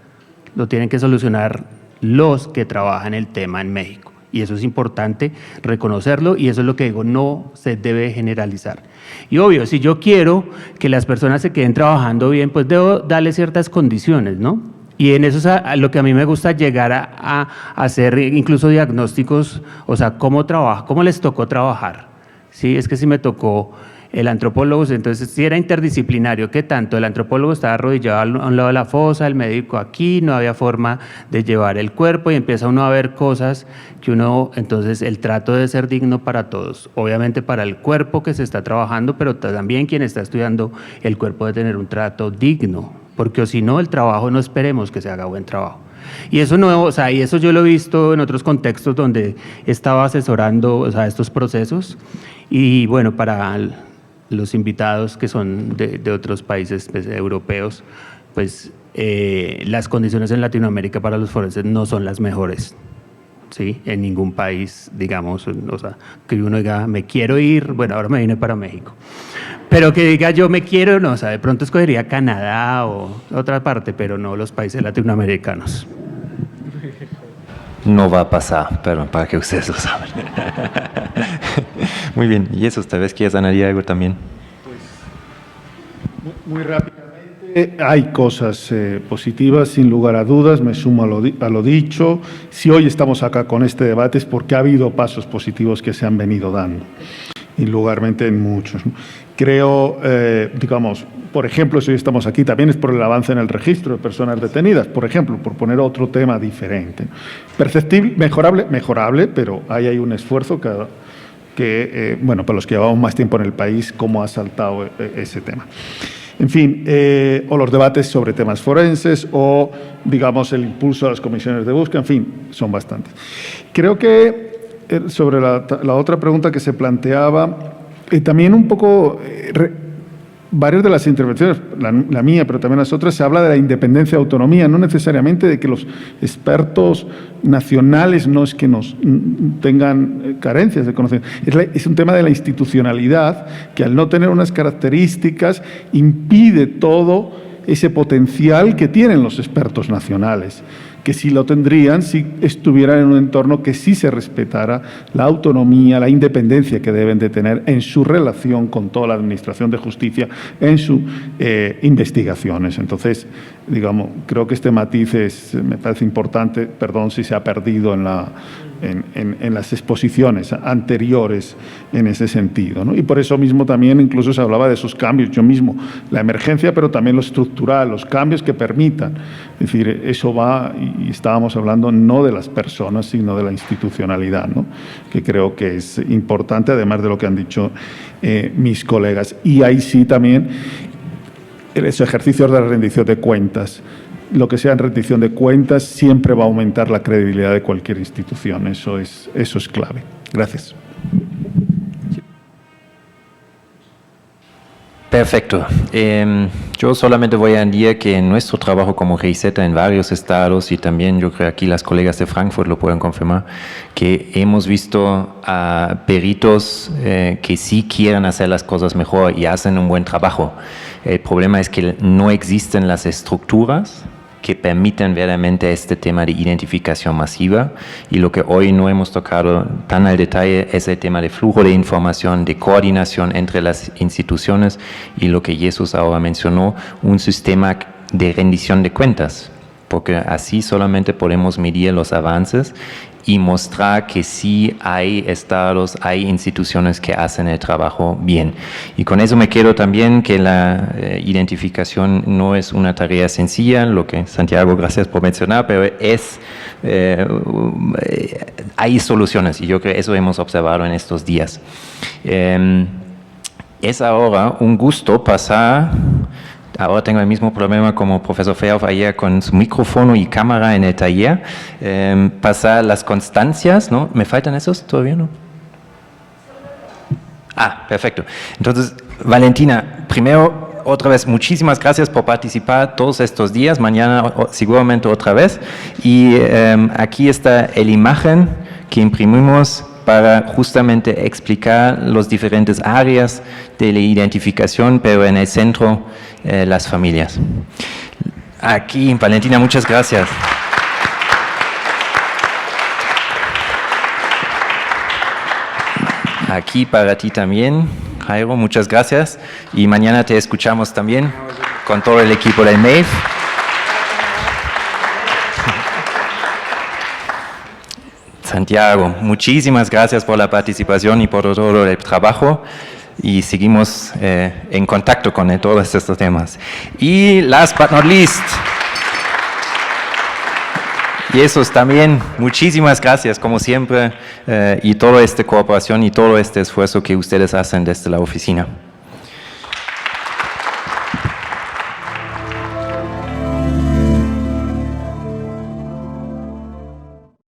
lo tienen que solucionar los que trabajan el tema en México. Y eso es importante reconocerlo, y eso es lo que digo, no se debe generalizar. Y obvio, si yo quiero que las personas se queden trabajando bien, pues debo darle ciertas condiciones, ¿no? Y en eso es a lo que a mí me gusta llegar a hacer incluso diagnósticos, o sea, cómo les tocó trabajar. Sí, es que si me tocó el antropólogo, entonces si era interdisciplinario, ¿qué tanto? El antropólogo estaba arrodillado a un lado de la fosa, el médico aquí, no había forma de llevar el cuerpo y empieza uno a ver cosas que entonces el trato debe ser digno para todos, obviamente para el cuerpo que se está trabajando, pero también quien está estudiando el cuerpo debe tener un trato digno, porque si no, el trabajo no esperemos que se haga buen trabajo. Y eso y eso yo lo he visto en otros contextos donde estaba asesorando, estos procesos. Y bueno, para los invitados que son de otros países europeos, pues las condiciones en Latinoamérica para los forenses no son las mejores. ¿Sí? En ningún país, digamos, que uno diga, me quiero ir, bueno, ahora me vine para México, pero que diga yo me quiero, no, de pronto escogería Canadá o otra parte, pero no los países latinoamericanos. No va a pasar, pero para que ustedes lo saben. Muy bien, y eso, tal vez quieras añadir algo también. Pues, muy rápidamente, hay cosas positivas, sin lugar a dudas, me sumo a lo dicho. Si hoy estamos acá con este debate es porque ha habido pasos positivos que se han venido dando, indudablemente en muchos. Creo, digamos, por ejemplo, si hoy estamos aquí también es por el avance en el registro de personas detenidas, por ejemplo, por poner otro tema diferente. Perceptible, mejorable, pero ahí hay un esfuerzo que bueno, para los que llevamos más tiempo en el país, cómo ha saltado ese tema. En fin, o los debates sobre temas forenses o, digamos, el impulso a las comisiones de búsqueda, en fin, son bastantes. Creo que sobre la otra pregunta que se planteaba, también un poco, varias de las intervenciones, la mía, pero también las otras, se habla de la independencia y autonomía, no necesariamente de que los expertos nacionales no es que nos tengan carencias de conocimiento. Es un tema de la institucionalidad que al no tener unas características impide todo ese potencial que tienen los expertos nacionales, que sí lo tendrían si estuvieran en un entorno que sí se respetara la autonomía, la independencia que deben de tener en su relación con toda la administración de justicia, en sus investigaciones. Entonces, digamos, creo que este matiz me parece importante, perdón si se ha perdido en las exposiciones anteriores en ese sentido, ¿no? Y por eso mismo también incluso se hablaba de esos cambios, yo mismo, la emergencia, pero también lo estructural, los cambios que permitan. Es decir, eso va, y estábamos hablando no de las personas, sino de la institucionalidad, ¿no? Que creo que es importante, además de lo que han dicho mis colegas. Y ahí sí también esos ejercicios de la rendición de cuentas. Lo que sea en rendición de cuentas siempre va a aumentar la credibilidad de cualquier institución. Eso es clave. Gracias. Perfecto. Yo solamente voy a añadir que en nuestro trabajo como GIZ en varios estados, y también yo creo aquí las colegas de Frankfurt lo pueden confirmar, que hemos visto a peritos que sí quieren hacer las cosas mejor y hacen un buen trabajo. El problema es que no existen las estructuras que permiten verdaderamente este tema de identificación masiva, y lo que hoy no hemos tocado tan al detalle es el tema de flujo de información, de coordinación entre las instituciones y lo que Jesús ahora mencionó, un sistema de rendición de cuentas, porque así solamente podemos medir los avances y mostrar que sí hay estados, hay instituciones que hacen el trabajo bien. Y con eso me quedo también que la identificación no es una tarea sencilla, lo que Santiago, gracias por mencionar, pero hay soluciones, y yo creo que eso hemos observado en estos días. Es ahora un gusto pasar ahora tengo el mismo problema como profesor Feoff ayer con su micrófono y cámara en el taller. Pasar las constancias, ¿no? ¿Me faltan esos todavía, no? Ah, perfecto. Entonces, Valentina, primero, otra vez, muchísimas gracias por participar todos estos días, mañana seguramente otra vez. Y aquí está la imagen que imprimimos para justamente explicar las diferentes áreas de la identificación, pero en el centro las familias. Aquí, Valentina, muchas gracias. Aquí para ti también, Jairo, muchas gracias. Y mañana te escuchamos también con todo el equipo del MEIF. Santiago, muchísimas gracias por la participación y por todo el trabajo. Y seguimos en contacto con todos estos temas. Y last but not least, y esos también, muchísimas gracias, como siempre, y toda esta cooperación y todo este esfuerzo que ustedes hacen desde la oficina.